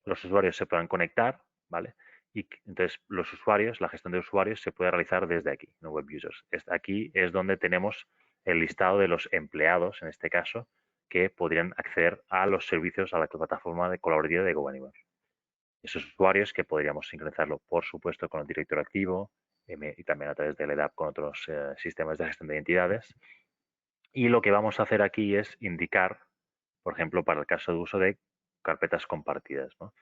los usuarios se puedan conectar, ¿vale? Y entonces los usuarios, la gestión de usuarios se puede realizar desde aquí, no web users. Aquí es donde tenemos el listado de los empleados, en este caso, que podrían acceder a los servicios, a la plataforma de colaborativa de GoAnywhere. Esos usuarios que podríamos sincronizarlo, por supuesto, con el directorio activo y también a través del EDAP con otros sistemas de gestión de identidades. Y lo que vamos a hacer aquí es indicar, por ejemplo, para el caso de uso de carpetas compartidas, ¿no?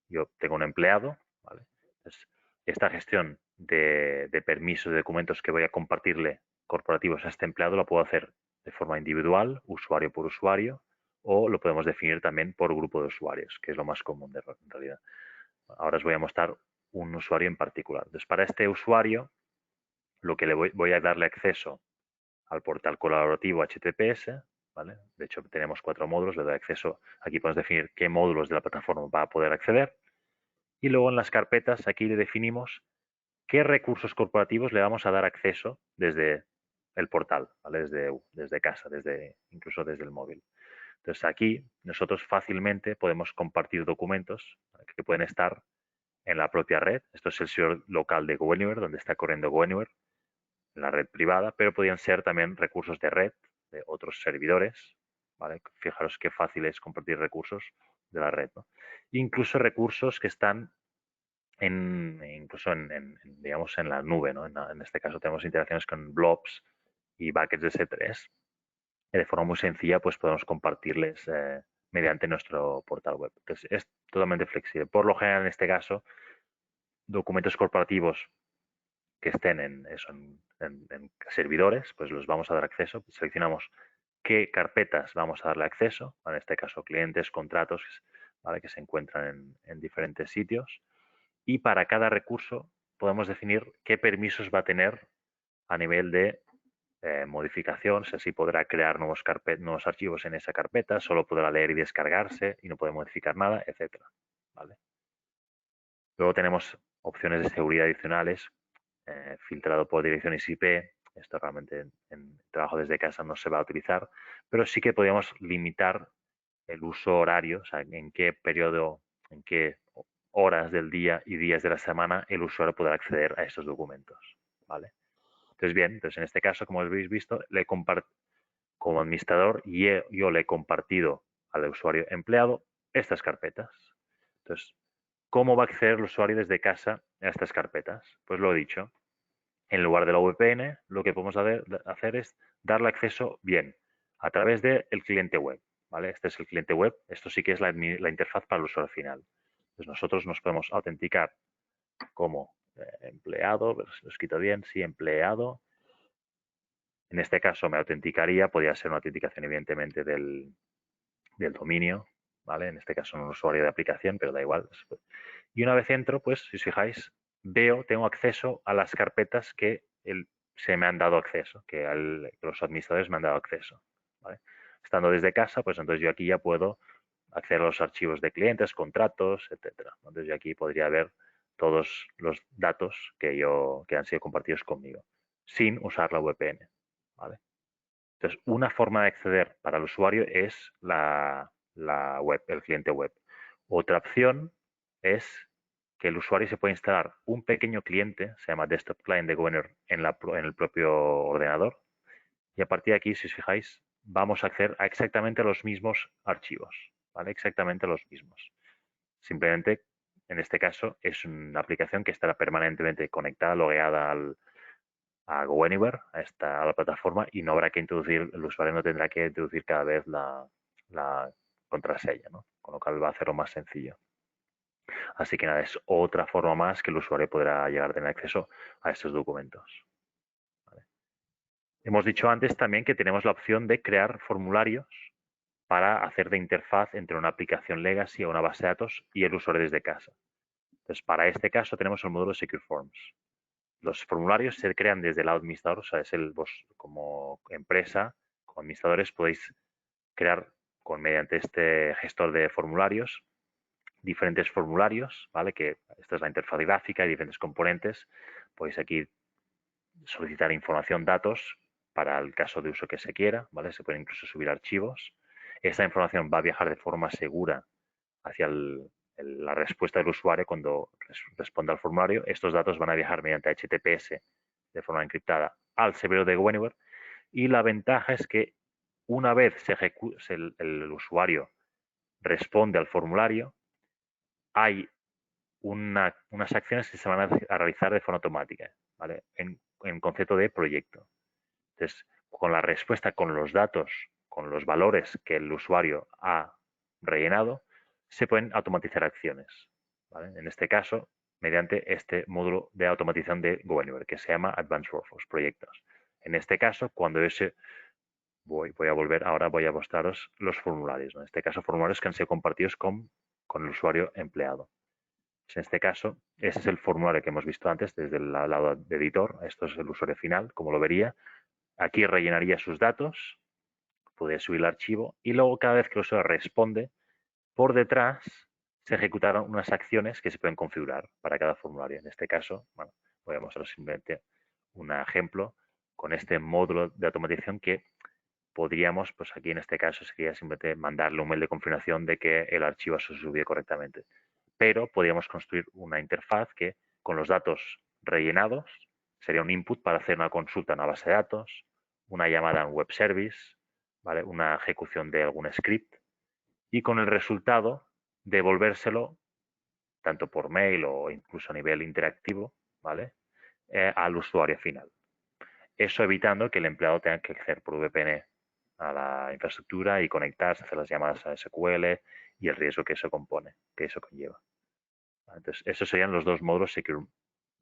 Yo tengo un empleado, ¿vale? Entonces, esta gestión de permisos de documentos que voy a compartirle corporativos a este empleado la puedo hacer de forma individual, usuario por usuario, o lo podemos definir también por grupo de usuarios, que es lo más común en realidad. Ahora os voy a mostrar un usuario en particular. Entonces, para este usuario, lo que le voy a darle acceso al portal colaborativo HTTPS, ¿vale? De hecho, tenemos 4 módulos, le doy acceso, aquí podemos definir qué módulos de la plataforma va a poder acceder. Y luego en las carpetas aquí le definimos qué recursos corporativos le vamos a dar acceso desde el portal, ¿vale? Desde casa, incluso desde el móvil. Entonces aquí nosotros fácilmente podemos compartir documentos, ¿vale? Que pueden estar en la propia red. Esto es el servidor local de GoAnywhere, donde está corriendo GoAnywhere, en la red privada, pero podrían ser también recursos de red de otros servidores, ¿vale? Fijaros qué fácil es compartir recursos de la red, ¿no? Incluso recursos que están incluso digamos, en la nube, ¿no? En este caso tenemos interacciones con blobs y buckets de S3. Y de forma muy sencilla, pues podemos compartirles mediante nuestro portal web. Entonces, es totalmente flexible. Por lo general, en este caso, documentos corporativos que estén en servidores, pues los vamos a dar acceso. Seleccionamos qué carpetas vamos a darle acceso, en este caso clientes, contratos, ¿vale? Que se encuentran en diferentes sitios. Y para cada recurso podemos definir qué permisos va a tener a nivel de modificación, si podrá crear nuevos archivos en esa carpeta, solo podrá leer y descargarse y no puede modificar nada, etcétera. ¿Vale? Luego tenemos opciones de seguridad adicionales, filtrado por direcciones IP. Esto realmente en trabajo desde casa no se va a utilizar, pero sí que podríamos limitar el uso horario, o sea, en qué periodo, en qué horas del día y días de la semana el usuario podrá acceder a estos documentos, ¿vale? Entonces, bien, entonces en este caso, como habéis visto, como administrador yo le he compartido al usuario empleado estas carpetas. Entonces, ¿cómo va a acceder el usuario desde casa a estas carpetas? Pues lo he dicho, en lugar de la VPN, lo que podemos hacer es darle acceso bien a través del cliente web. ¿vale? Este es el cliente web. Esto sí que es la interfaz para el usuario final. Entonces nosotros nos podemos autenticar como empleado, lo he escrito bien, sí, empleado. En este caso me autenticaría, podría ser una autenticación evidentemente del dominio, ¿vale? En este caso un usuario de aplicación, pero da igual. Y una vez entro, pues, si os fijáis, tengo acceso a las carpetas que se me han dado acceso, que los administradores me han dado acceso, ¿vale? Estando desde casa, pues entonces yo aquí ya puedo acceder a los archivos de clientes, contratos, etcétera. Entonces yo aquí podría ver todos los datos que han sido compartidos conmigo, sin usar la VPN, ¿vale? Entonces, una forma de acceder para el usuario es la web, el cliente web. Otra opción es que el usuario se puede instalar un pequeño cliente, se llama Desktop Client de Governer, en el propio ordenador. Y a partir de aquí, si os fijáis, vamos a acceder a exactamente los mismos archivos, ¿vale? Exactamente los mismos. Simplemente, en este caso, es una aplicación que estará permanentemente conectada, logueada a GoAnywhere, a la plataforma, y no habrá que introducir, el usuario no tendrá que introducir cada vez la contraseña, ¿no? Con lo cual va a hacerlo más sencillo. Así que nada, es otra forma más que el usuario podrá llegar a tener acceso a estos documentos. ¿Vale? Hemos dicho antes también que tenemos la opción de crear formularios para hacer de interfaz entre una aplicación legacy o una base de datos y el usuario desde casa. Entonces, para este caso tenemos el módulo Secure Forms. Los formularios se crean desde el lado administrador, o sea, vos como empresa, como administradores, podéis crear mediante este gestor de formularios diferentes formularios, ¿vale? Que esta es la interfaz gráfica y diferentes componentes. Podéis aquí solicitar información, datos, para el caso de uso que se quiera, ¿vale? Se pueden incluso subir archivos. Esta información va a viajar de forma segura hacia la respuesta del usuario cuando responda al formulario. Estos datos van a viajar mediante HTTPS de forma encriptada al servidor de GoAnywhere, y la ventaja es que una vez el usuario responde al formulario, hay unas acciones que se van a realizar de forma automática, ¿vale? En concepto de proyecto. Entonces, con la respuesta, con los datos, con los valores que el usuario ha rellenado, se pueden automatizar acciones, ¿vale? En este caso, mediante este módulo de automatización de GoAnywhere, que se llama Advanced Workflows, proyectos. En este caso, cuando voy a volver, ahora voy a mostraros los formularios, ¿no? En este caso, formularios que han sido compartidos con el usuario empleado. En este caso, ese es el formulario que hemos visto antes desde el lado de editor. Esto es el usuario final, como lo vería. Aquí rellenaría sus datos, podría subir el archivo y luego cada vez que el usuario responde, por detrás se ejecutarán unas acciones que se pueden configurar para cada formulario. En este caso, bueno, voy a mostrar simplemente un ejemplo con este módulo de automatización que podríamos, pues aquí en este caso sería simplemente mandarle un mail de confirmación de que el archivo se subió correctamente. Pero podríamos construir una interfaz que con los datos rellenados sería un input para hacer una consulta a una base de datos, una llamada a un web service, ¿vale? Una ejecución de algún script, y con el resultado devolvérselo tanto por mail o incluso a nivel interactivo, ¿vale? Al usuario final. Eso evitando que el empleado tenga que acceder por VPN a la infraestructura y conectarse, hacer las llamadas a SQL y el riesgo que eso conlleva. Entonces, esos serían los dos módulos, Secure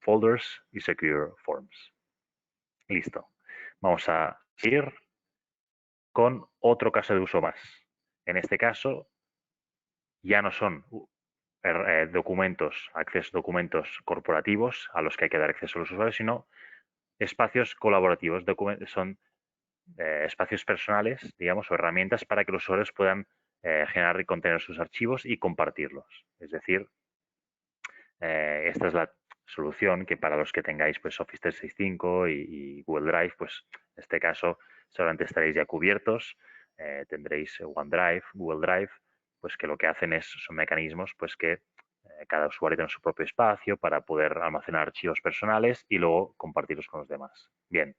Folders y Secure Forms. Listo. Vamos a seguir con otro caso de uso más. En este caso, ya no son documentos corporativos a los que hay que dar acceso a los usuarios, sino espacios colaborativos, son espacios personales, digamos, o herramientas para que los usuarios puedan generar y contener sus archivos y compartirlos. Es decir, esta es la solución que para los que tengáis pues Office 365 y Google Drive, pues en este caso seguramente estaréis ya cubiertos. Tendréis OneDrive, Google Drive, pues que lo que hacen son mecanismos pues que cada usuario tiene su propio espacio para poder almacenar archivos personales y luego compartirlos con los demás. Bien,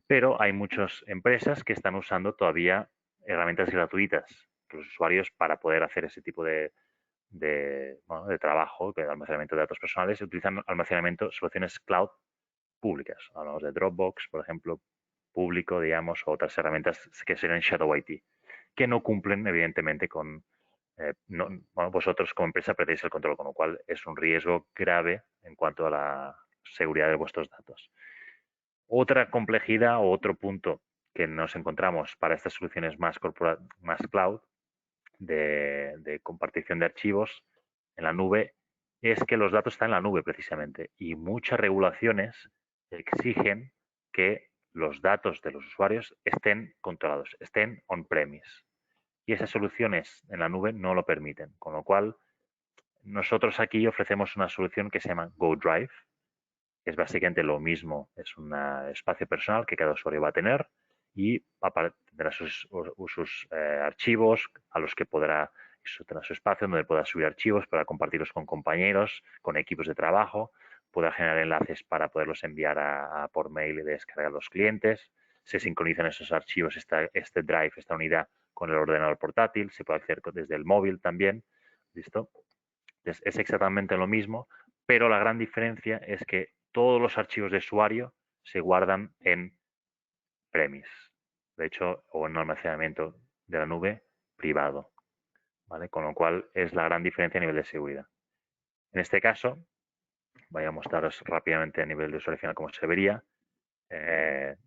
pero hay muchas empresas que están usando todavía herramientas gratuitas que los usuarios, para poder hacer ese tipo de trabajo, de almacenamiento de datos personales, utilizan soluciones cloud públicas. Hablamos de Dropbox, por ejemplo, público, digamos, o otras herramientas que serían Shadow IT. que no cumplen, evidentemente, con... bueno, vosotros como empresa perdéis el control, con lo cual es un riesgo grave en cuanto a la seguridad de vuestros datos. Otra complejidad o otro punto que nos encontramos para estas soluciones más cloud de compartición de archivos en la nube es que los datos están en la nube precisamente y muchas regulaciones exigen que los datos de los usuarios estén controlados, estén on-premise. Y esas soluciones en la nube no lo permiten, con lo cual nosotros aquí ofrecemos una solución que se llama GoDrive, que es básicamente lo mismo, es un espacio personal que cada usuario va a tener y tendrá sus archivos a los que podrá, eso tendrá su espacio donde podrá subir archivos para compartirlos con compañeros, con equipos de trabajo, podrá generar enlaces para poderlos enviar por mail y descargar a los clientes, se sincronizan esos archivos, este drive, esta unidad con el ordenador portátil, se puede acceder desde el móvil también, ¿listo? Entonces, es exactamente lo mismo, pero la gran diferencia es que todos los archivos de usuario se guardan en premise, de hecho, o en un almacenamiento de la nube privado, ¿vale? Con lo cual es la gran diferencia a nivel de seguridad. En este caso, voy a mostraros rápidamente a nivel de usuario final cómo se vería.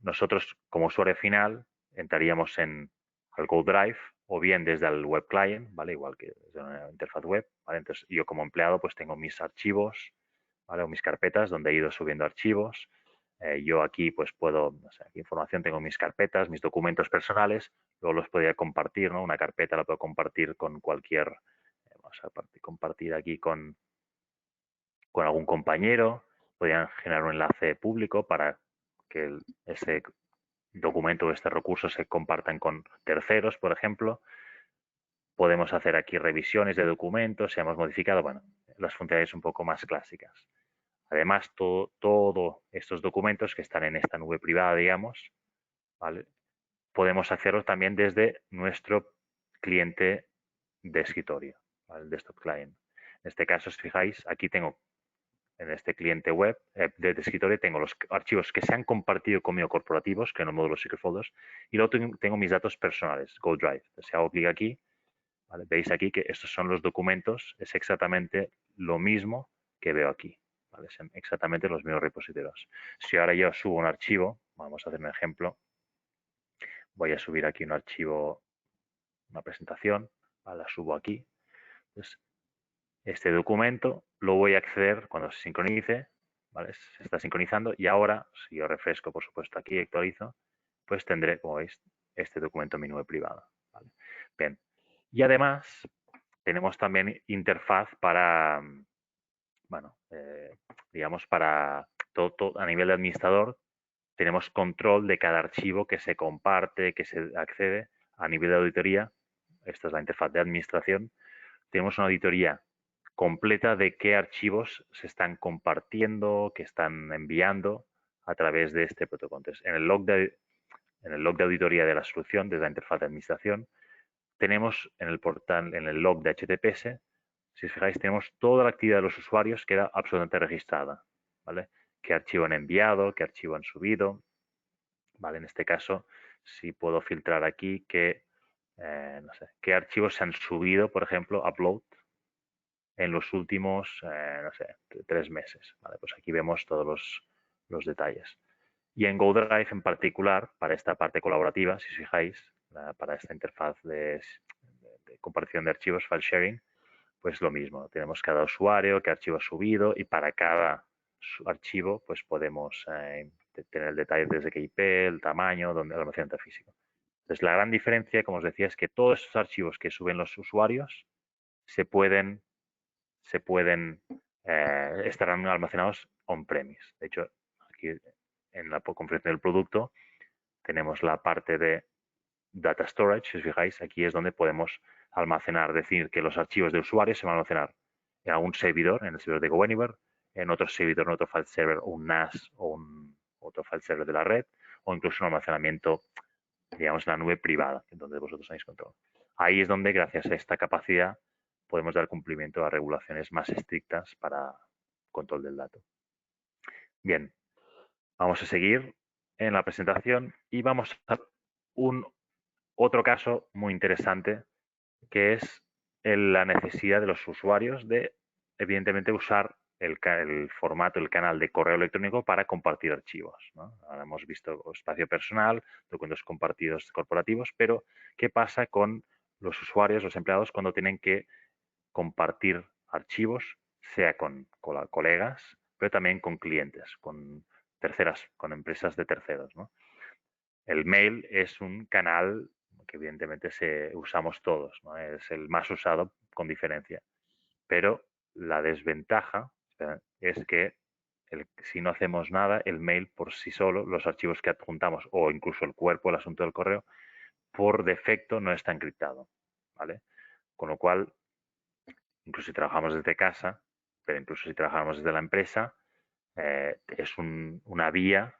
Nosotros, como usuario final, entraríamos en el GoDrive o bien desde el web client, ¿vale? Igual que desde una interfaz web, ¿vale? Entonces, yo como empleado, pues tengo mis archivos, ¿vale? O mis carpetas donde he ido subiendo archivos. Yo aquí, pues puedo, no sé, aquí información, tengo mis carpetas, mis documentos personales, luego los podría compartir, ¿no? Una carpeta la puedo compartir con cualquier, vamos a compartir aquí con algún compañero, podrían generar un enlace público para que ese documento o este recurso se compartan con terceros, por ejemplo. Podemos hacer aquí revisiones de documentos, si hemos modificado, bueno, las funcionalidades un poco más clásicas. Además, todos estos documentos que están en esta nube privada, digamos, ¿vale? Podemos hacerlos también desde nuestro cliente de escritorio, ¿vale? El desktop client. En este caso, si fijáis, aquí tengo en este cliente web de escritorio tengo los archivos que se han compartido conmigo corporativos, que en el módulo Secret Folders, y luego tengo mis datos personales, GoDrive. Si hago clic aquí, ¿vale? Veis aquí que estos son los documentos, es exactamente lo mismo que veo aquí, ¿vale? Son exactamente los mismos repositorios. Si ahora yo subo un archivo, vamos a hacer un ejemplo, voy a subir aquí un archivo, una presentación, ¿vale? La subo aquí. Entonces, este documento lo voy a acceder cuando se sincronice, ¿vale? Se está sincronizando y ahora, si yo refresco, por supuesto, aquí y actualizo, pues tendré, como veis, este documento en mi nube privada, ¿vale? Bien. Y además, tenemos también interfaz para, bueno, digamos, para todo a nivel de administrador, tenemos control de cada archivo que se comparte, que se accede a nivel de auditoría. Esta es la interfaz de administración. Tenemos una auditoría completa de qué archivos se están compartiendo, que están enviando a través de este protocolo. Entonces, en el log de auditoría de la solución, desde la interfaz de administración, tenemos en el portal, en el log de HTTPS, si os fijáis, tenemos toda la actividad de los usuarios queda absolutamente registrada, ¿vale? Qué archivo han enviado, qué archivo han subido, ¿vale? En este caso, si puedo filtrar aquí no sé, qué archivos se han subido, por ejemplo, upload, en los últimos, no sé, 3 meses, ¿vale? Pues aquí vemos todos los detalles. Y en GoDrive en particular, para esta parte colaborativa, si os fijáis, para esta interfaz de compartición de archivos, file sharing, pues lo mismo. Tenemos cada usuario, qué archivo ha subido y para cada archivo pues podemos tener el detalle desde qué IP, el tamaño, donde el almacenamiento físico. Entonces la gran diferencia, como os decía, es que todos esos archivos que suben los usuarios se pueden estarán almacenados on-premise. De hecho, aquí en la configuración del producto tenemos la parte de Data Storage, si os fijáis, aquí es donde podemos almacenar, decir que los archivos de usuarios se van a almacenar en algún servidor, en el servidor de GoAnywhere, en otro servidor, en otro file server, o un NAS o otro file server de la red, o incluso un almacenamiento, digamos, en la nube privada, donde vosotros tenéis control. Ahí es donde, gracias a esta capacidad, podemos dar cumplimiento a regulaciones más estrictas para control del dato. Bien, vamos a seguir en la presentación y vamos a un Otro caso muy interesante que es la necesidad de los usuarios de, evidentemente, usar el formato, el canal de correo electrónico para compartir archivos, ¿no? Ahora hemos visto espacio personal, documentos compartidos corporativos, pero ¿qué pasa con los usuarios, los empleados, cuando tienen que compartir archivos, sea con colegas, pero también con clientes, con terceras, con empresas de terceros, ¿no? El mail es un canal que evidentemente usamos todos, ¿no? Es el más usado con diferencia. Pero la desventaja es que si no hacemos nada, el mail por sí solo, los archivos que adjuntamos o incluso el cuerpo, el asunto del correo, por defecto no está encriptado, ¿vale? Con lo cual, incluso si trabajamos desde casa, pero incluso si trabajamos desde la empresa, es una vía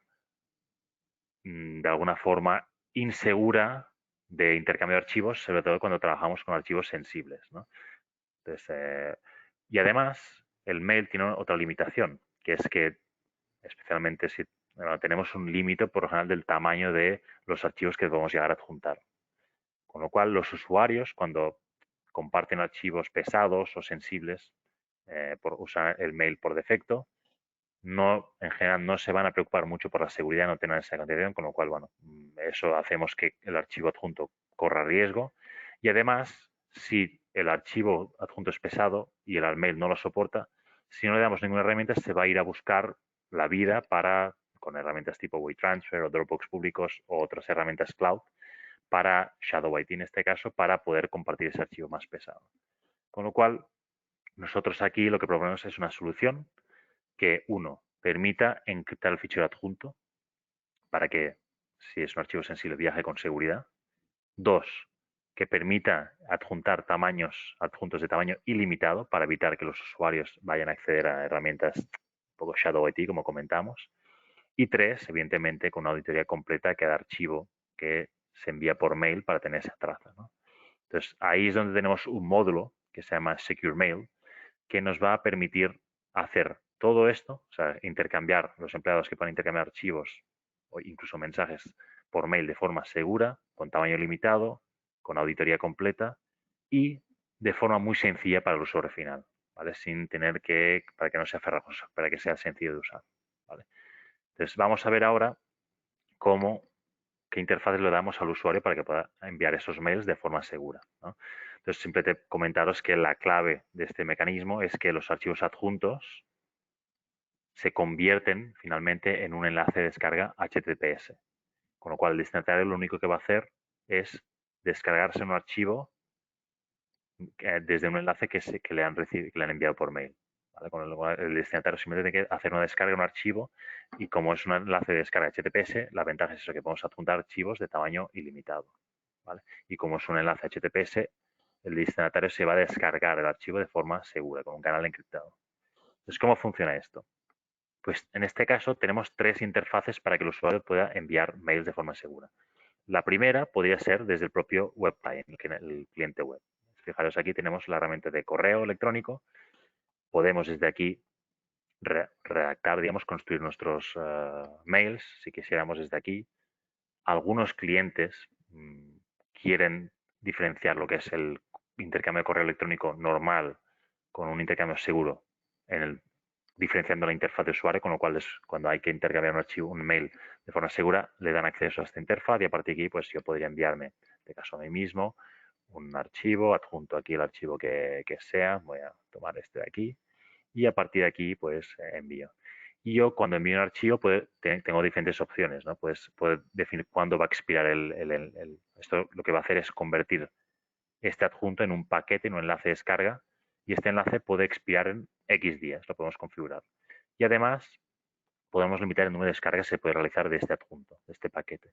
de alguna forma insegura de intercambio de archivos, sobre todo cuando trabajamos con archivos sensibles, ¿no? Entonces, y además, el mail tiene otra limitación, que es que, especialmente si tenemos un límite por lo general del tamaño de los archivos que podemos llegar a adjuntar. Con lo cual, los usuarios, cuando comparten archivos pesados o sensibles, por usar el mail por defecto, no, en general no se van a preocupar mucho por la seguridad, no tener esa cantidad, con lo cual, bueno, eso hacemos que el archivo adjunto corra riesgo. Y además, si el archivo adjunto es pesado y el mail no lo soporta, si no le damos ninguna herramienta, se va a ir a buscar la vida con herramientas tipo WeTransfer o Dropbox públicos o otras herramientas cloud, para Shadow IT en este caso, para poder compartir ese archivo más pesado. Con lo cual, nosotros aquí lo que proponemos es una solución que, uno, permita encriptar el fichero adjunto para que, si es un archivo sensible, viaje con seguridad. Dos, que permita adjuntar tamaños adjuntos de tamaño ilimitado para evitar que los usuarios vayan a acceder a herramientas un poco Shadow IT, como comentamos. Y tres, evidentemente, con una auditoría completa de cada archivo que se envía por mail para tener esa traza, ¿no? Entonces, ahí es donde tenemos un módulo que se llama Secure Mail, que nos va a permitir hacer todo esto, o sea, intercambiar, los empleados que puedan intercambiar archivos o incluso mensajes por mail de forma segura, con tamaño limitado, con auditoría completa y de forma muy sencilla para el usuario final, ¿vale? Sin tener para que no sea farragoso, para que sea sencillo de usar, ¿vale? Entonces, vamos a ver ahora qué interfaces le damos al usuario para que pueda enviar esos mails de forma segura, ¿no? Entonces, simplemente comentaros que la clave de este mecanismo es que los archivos adjuntos se convierten finalmente en un enlace de descarga HTTPS, con lo cual el destinatario lo único que va a hacer es descargarse un archivo desde un enlace que le han enviado por mail, ¿vale? Con lo cual el destinatario simplemente tiene que hacer una descarga de un archivo y, como es un enlace de descarga HTTPS, la ventaja es eso, que podemos adjuntar archivos de tamaño ilimitado, ¿vale? Y como es un enlace HTTPS, el destinatario se va a descargar el archivo de forma segura, con un canal encriptado. Entonces, ¿cómo funciona esto? Pues en este caso tenemos tres interfaces para que el usuario pueda enviar mails de forma segura. La primera podría ser desde el propio web client, el cliente web. Fijaros, aquí tenemos la herramienta de correo electrónico. Podemos desde aquí redactar, digamos, construir nuestros mails, si quisiéramos desde aquí. Algunos clientes quieren diferenciar lo que es el intercambio de correo electrónico normal con un intercambio seguro, diferenciando la interfaz de usuario, con lo cual cuando hay que intercambiar un archivo, un mail de forma segura, le dan acceso a esta interfaz y a partir de aquí pues yo podría enviarme, en este caso a mí mismo, un archivo, adjunto aquí el archivo que sea, voy a tomar este de aquí y a partir de aquí pues envío. Y yo, cuando envío un archivo, tengo diferentes opciones, ¿no? Puedo definir cuándo va a expirar esto. Lo que va a hacer es convertir este adjunto en un paquete, en un enlace de descarga, y este enlace puede expirar en X días, lo podemos configurar. Y además, podemos limitar el número de descargas que se puede realizar de este adjunto, de este paquete.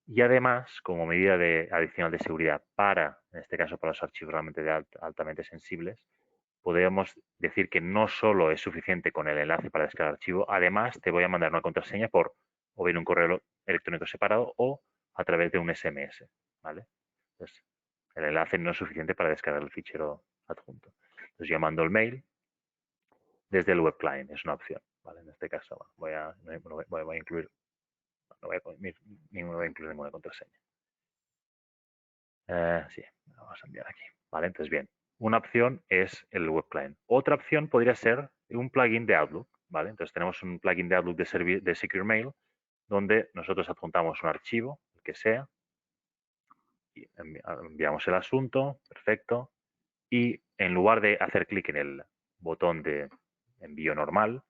Y además, como medida adicional de seguridad en este caso, para los archivos realmente altamente sensibles, podemos decir que no solo es suficiente con el enlace para descargar el archivo, además te voy a mandar una contraseña por o bien un correo electrónico separado o a través de un SMS, ¿vale? Entonces, el enlace no es suficiente para descargar el fichero adjunto. Entonces, yo mando el mail desde el web client, es una opción, ¿vale? En este caso, bueno, voy a incluir, no voy a incluir ninguna contraseña. Sí, vamos a enviar aquí. Vale, entonces bien. Una opción es el web client. Otra opción podría ser un plugin de Outlook. ¿Vale? Entonces tenemos un plugin de Outlook de Secure Mail donde nosotros adjuntamos un archivo, el que sea, y enviamos el asunto, perfecto, y en lugar de hacer clic en el botón de envío normal,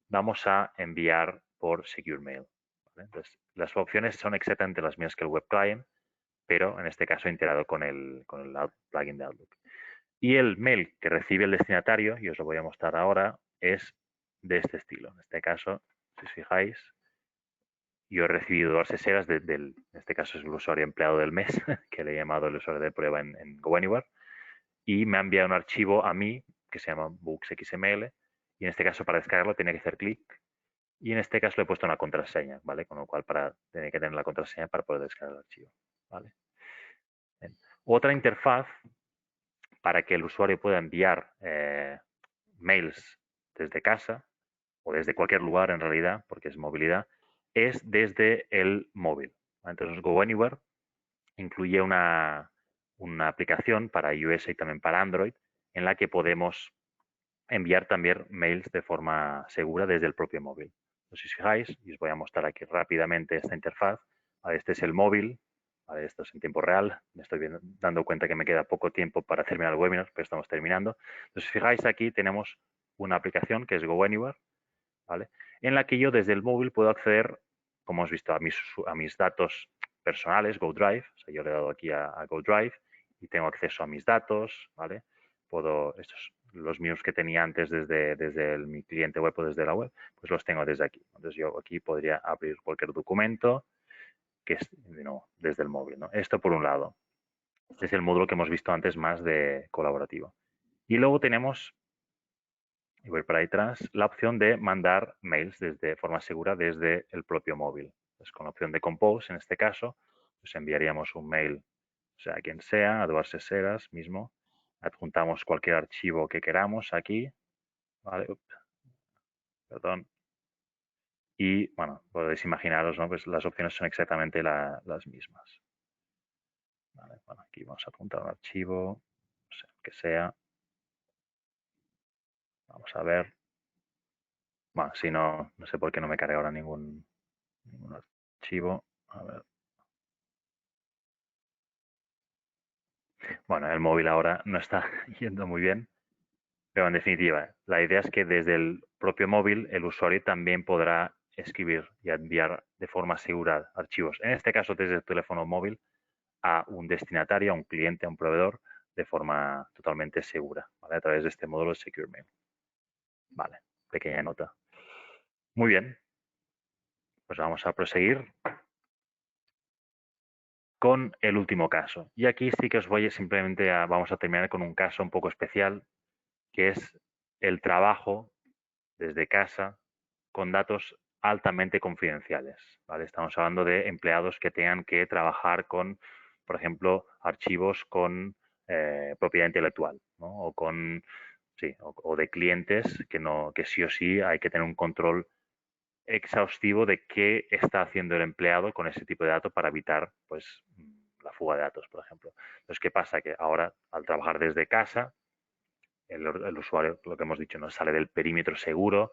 vamos a enviar por Secure Mail. ¿Vale? Entonces, las opciones son exactamente las mismas que el web client, pero en este caso integrado con el plugin de Outlook. Y el mail que recibe el destinatario, y os lo voy a mostrar ahora, es de este estilo. En este caso, si os fijáis, yo he recibido dos SSERAs en este caso es el usuario empleado del mes, que le he llamado el usuario de prueba en GoAnywhere, y me ha enviado un archivo a mí que se llama books.xml, y en este caso para descargarlo tenía que hacer clic, y en este caso le he puesto una contraseña, ¿vale? Con lo cual tiene que tener la contraseña para poder descargar el archivo, ¿vale? Bien. Otra interfaz para que el usuario pueda enviar mails desde casa o desde cualquier lugar en realidad, porque es movilidad, es desde el móvil. Entonces GoAnywhere incluye una aplicación para iOS y también para Android en la que podemos enviar también mails de forma segura desde el propio móvil. Entonces, si os fijáis, y os voy a mostrar aquí rápidamente esta interfaz. Este es el móvil, esto es en tiempo real. Me estoy dando cuenta que me queda poco tiempo para terminar el webinar, pero estamos terminando. Entonces, si os fijáis aquí tenemos una aplicación que es GoAnywhere, ¿vale? En la que yo desde el móvil puedo acceder, como hemos visto, a mis datos personales, GoDrive. O sea, yo le he dado aquí a GoDrive y tengo acceso a mis datos, ¿vale? Estos, los míos que tenía antes desde mi cliente web o desde la web, pues los tengo desde aquí. Entonces yo aquí podría abrir cualquier documento que es desde el móvil, ¿no? Esto por un lado. Este es el módulo que hemos visto antes más de colaborativo. Y luego tenemos, y voy para ahí atrás, la opción de mandar mails de forma segura desde el propio móvil. Entonces, con la opción de Compose, en este caso, pues enviaríamos un mail, o sea, a quien sea, a Eduard Seseras mismo, adjuntamos cualquier archivo que queramos aquí, ¿vale? Perdón. Y, bueno, podéis imaginaros, ¿no? Pues las opciones son exactamente las mismas. Vale, bueno, aquí vamos a adjuntar un archivo, no sé, que sea. Vamos a ver. Bueno, si no, no sé por qué no me carga ahora ningún archivo. A ver. Bueno, el móvil ahora no está yendo muy bien, pero en definitiva, la idea es que desde el propio móvil el usuario también podrá escribir y enviar de forma segura archivos, en este caso desde el teléfono móvil, a un destinatario, a un cliente, a un proveedor, de forma totalmente segura, ¿vale? A través de este módulo Secure Mail. Vale, pequeña nota. Muy bien, pues vamos a proseguir con el último caso. Y aquí sí que os voy simplemente vamos a terminar con un caso un poco especial, que es el trabajo desde casa con datos altamente confidenciales, ¿vale? Estamos hablando de empleados que tengan que trabajar con, por ejemplo, archivos con propiedad intelectual, ¿no? O con, sí, o de clientes que sí o sí hay que tener un control exhaustivo de qué está haciendo el empleado con ese tipo de datos para evitar, pues, la fuga de datos, por ejemplo. Entonces, ¿qué pasa? Que ahora, al trabajar desde casa, el usuario, lo que hemos dicho, no sale del perímetro seguro.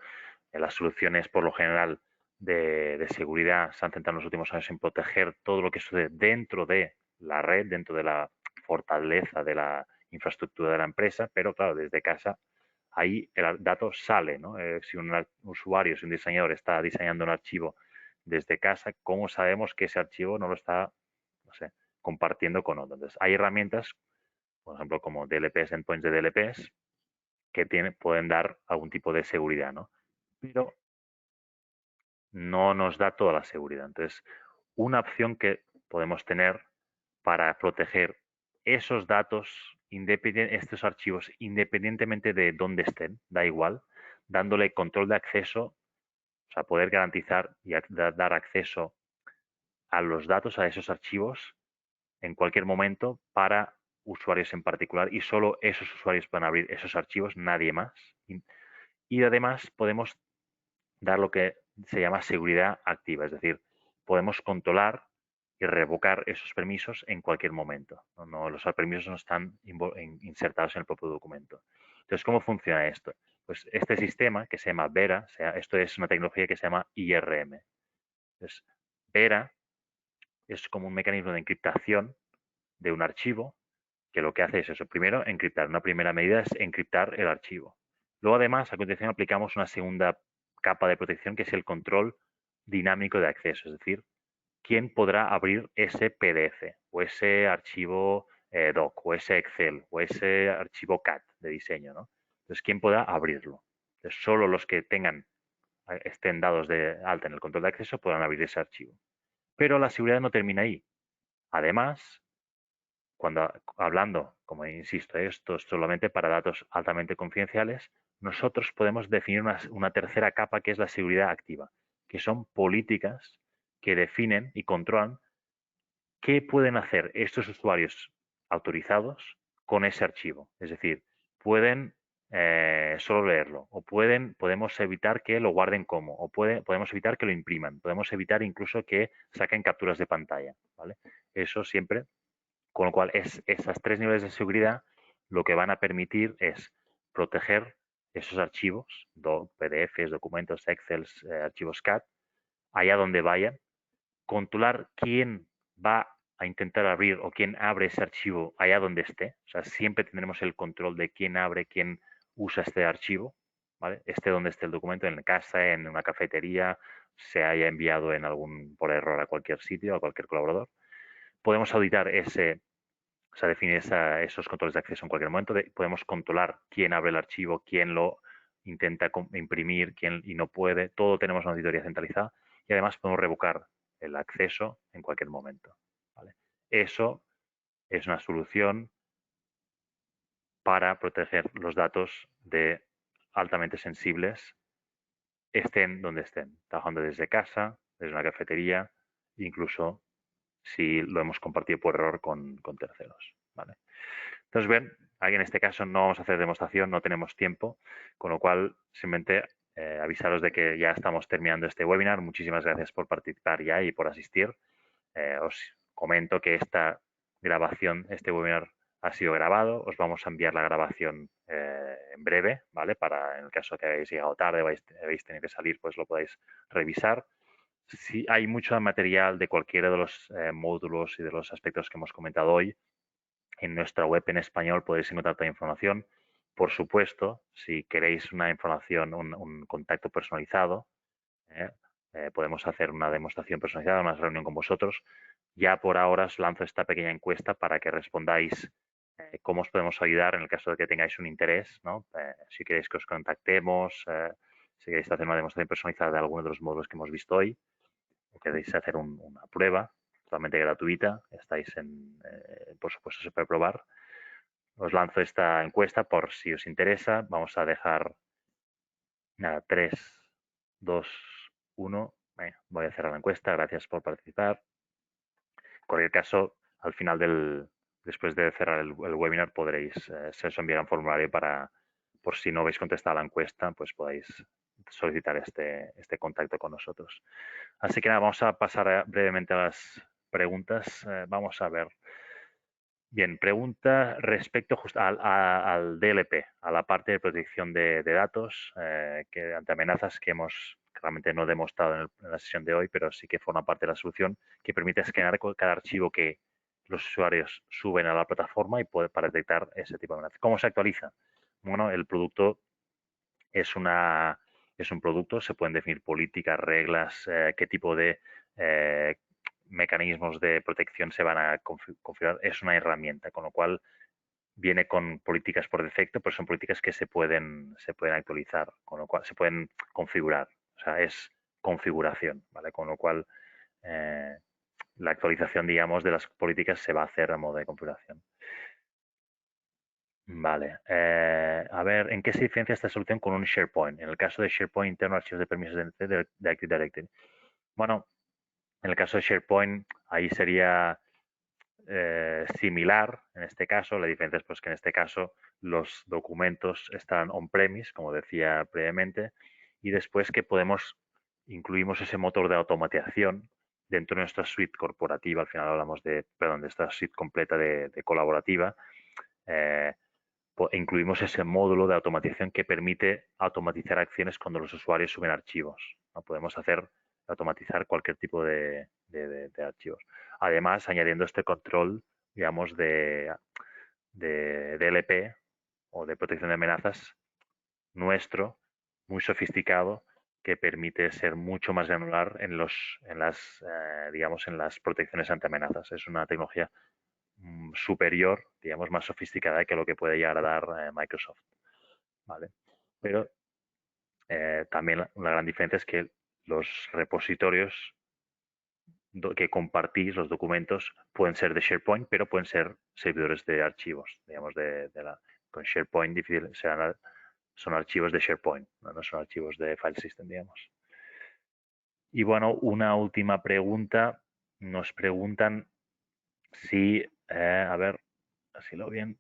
Las soluciones, por lo general, de seguridad se han centrado en los últimos años en proteger todo lo que sucede dentro de la red, dentro de la fortaleza de la infraestructura de la empresa, pero claro, desde casa ahí el dato sale, ¿no? Si un usuario, si un diseñador está diseñando un archivo desde casa, ¿cómo sabemos que ese archivo no lo está, no sé, compartiendo con otro? Entonces, hay herramientas, por ejemplo, como DLPs, endpoints de DLPs, que pueden dar algún tipo de seguridad, ¿no? Pero no nos da toda la seguridad. Entonces, una opción que podemos tener para proteger esos datos, estos archivos, independientemente de dónde estén, da igual, dándole control de acceso, o sea, poder garantizar y dar acceso a los datos, a esos archivos, en cualquier momento para usuarios en particular y solo esos usuarios pueden abrir esos archivos, nadie más. Y además podemos dar lo que se llama seguridad activa, es decir, podemos controlar y revocar esos permisos en cualquier momento. Los permisos no están insertados en el propio documento. Entonces, ¿cómo funciona esto? Pues este sistema que se llama Vera, esto es una tecnología que se llama IRM. Entonces, Vera es como un mecanismo de encriptación de un archivo que lo que hace es eso. Primero, encriptar. Una primera medida es encriptar el archivo. Luego, además, a continuación aplicamos una segunda capa de protección que es el control dinámico de acceso, es decir, quién podrá abrir ese PDF o ese archivo doc o ese Excel o ese archivo CAD de diseño, ¿no? Entonces, quién podrá abrirlo. Entonces, solo los que estén dados de alta en el control de acceso podrán abrir ese archivo. Pero la seguridad no termina ahí. Además, cuando hablando, como insisto, esto es solamente para datos altamente confidenciales, nosotros podemos definir una tercera capa que es la seguridad activa, que son políticas que definen y controlan qué pueden hacer estos usuarios autorizados con ese archivo. Es decir, pueden solo leerlo o podemos evitar que lo guarden como o podemos evitar que lo impriman, podemos evitar incluso que saquen capturas de pantalla. ¿Vale? Eso siempre, con lo cual esas tres niveles de seguridad lo que van a permitir es proteger esos archivos, PDFs, documentos, Excel, archivos CAD, allá donde vayan, controlar quién va a intentar abrir o quién abre ese archivo allá donde esté. O sea, siempre tendremos el control de quién abre, quién usa este archivo, ¿vale? Esté donde esté el documento, en casa, en una cafetería, se haya enviado por error a cualquier sitio, a cualquier colaborador. Podemos auditar o sea, definir esos controles de acceso en cualquier momento. Podemos controlar quién abre el archivo, quién lo intenta imprimir, quién y no puede. Todo tenemos una auditoría centralizada y además podemos revocar el acceso en cualquier momento. ¿Vale? Eso es una solución para proteger los datos de altamente sensibles, estén donde estén, trabajando desde casa, desde una cafetería, incluso si lo hemos compartido por error con terceros. ¿Vale? Entonces, bien, aquí en este caso no vamos a hacer demostración, no tenemos tiempo, con lo cual simplemente avisaros de que ya estamos terminando este webinar. Muchísimas gracias por participar ya y por asistir. Os comento que esta grabación, este webinar ha sido grabado. Os vamos a enviar la grabación en breve, ¿vale? Para en el caso que hayáis llegado tarde o habéis tenido que salir, pues lo podáis revisar. Si hay mucho material de cualquiera de los módulos y de los aspectos que hemos comentado hoy, en nuestra web en español podéis encontrar toda la información. Por supuesto, si queréis una información, un contacto personalizado, ¿eh? Podemos hacer una demostración personalizada, una reunión con vosotros. Ya por ahora os lanzo esta pequeña encuesta para que respondáis cómo os podemos ayudar en el caso de que tengáis un interés, ¿no? Si queréis que os contactemos, si queréis hacer una demostración personalizada de alguno de los módulos que hemos visto hoy, o queréis hacer una prueba totalmente gratuita, por supuesto se puede probar. Os lanzo esta encuesta por si os interesa. Vamos a dejar nada, 3, 2, 1. Voy a cerrar la encuesta. Gracias por participar. En cualquier caso, al final después de cerrar el webinar, se os enviará un formulario por si no habéis contestado a la encuesta, pues podáis solicitar este contacto con nosotros. Así que nada, vamos a pasar brevemente a las preguntas. Vamos a ver. Bien, pregunta respecto al DLP, a la parte de protección de datos, que ante amenazas que hemos realmente no demostrado en la sesión de hoy, pero sí que forma parte de la solución, que permite escanear cada archivo que los usuarios suben a la plataforma para detectar ese tipo de amenazas. ¿Cómo se actualiza? Bueno, el producto es un producto, se pueden definir políticas, reglas, qué tipo de mecanismos de protección se van a configurar. Es una herramienta, con lo cual viene con políticas por defecto, pero son políticas que se pueden actualizar, con lo cual se pueden configurar. O sea, es configuración, ¿vale? Con lo cual la actualización, digamos, de las políticas se va a hacer a modo de configuración. Vale. A ver, ¿en qué se diferencia esta solución con un SharePoint? En el caso de SharePoint interno, archivos de permisos de Active Directory. Bueno, en el caso de SharePoint, ahí sería similar en este caso. La diferencia es pues, que en este caso los documentos están on-premise, como decía previamente, y después que incluimos ese motor de automatización dentro de nuestra suite corporativa, al final hablamos de esta suite completa de colaborativa, eh, incluimos ese módulo de automatización que permite automatizar acciones cuando los usuarios suben archivos, ¿no? Podemos automatizar cualquier tipo de archivos. Además, añadiendo este control, digamos, de DLP o de protección de amenazas nuestro, muy sofisticado, que permite ser mucho más granular digamos, en las protecciones ante amenazas. Es una tecnología superior, digamos, más sofisticada que lo que puede llegar a dar Microsoft, ¿vale? Pero también la gran diferencia es que los repositorios que compartís, los documentos, pueden ser de SharePoint, pero pueden ser servidores de archivos, digamos, con SharePoint difícil, son archivos de SharePoint, no son archivos de file system, digamos. Y bueno, una última pregunta. Nos preguntan si, a ver, así lo bien,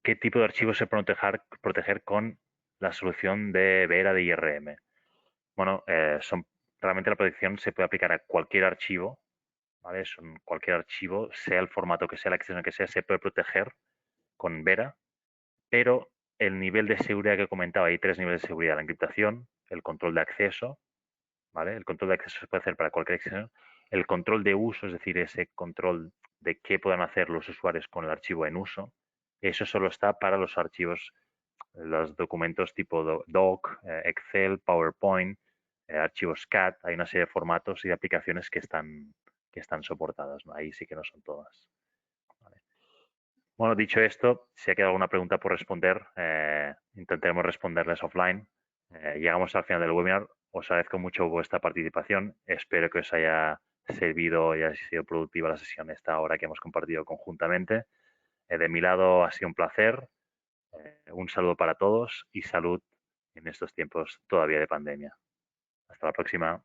qué tipo de archivos se puede proteger con la solución de Vera de IRM. Bueno, realmente la protección se puede aplicar a cualquier archivo, ¿vale? Cualquier archivo, sea el formato que sea, la extensión que sea, se puede proteger con Vera, pero el nivel de seguridad que comentaba, hay tres niveles de seguridad: la encriptación, el control de acceso, ¿vale? El control de acceso se puede hacer para cualquier extensión. El control de uso, es decir, ese control de qué puedan hacer los usuarios con el archivo en uso, eso solo está para los archivos, los documentos tipo Doc, Excel, PowerPoint, archivos CAD. Hay una serie de formatos y de aplicaciones que están soportadas, ¿no? Ahí sí que no son todas. ¿Vale? Bueno, dicho esto, si ha quedado alguna pregunta por responder, intentaremos responderles offline. Llegamos al final del webinar. Os agradezco mucho vuestra participación. Espero que os haya servido y haya sido productiva la sesión esta hora que hemos compartido conjuntamente. De mi lado ha sido un placer. Un saludo para todos y salud en estos tiempos todavía de pandemia. Hasta la próxima.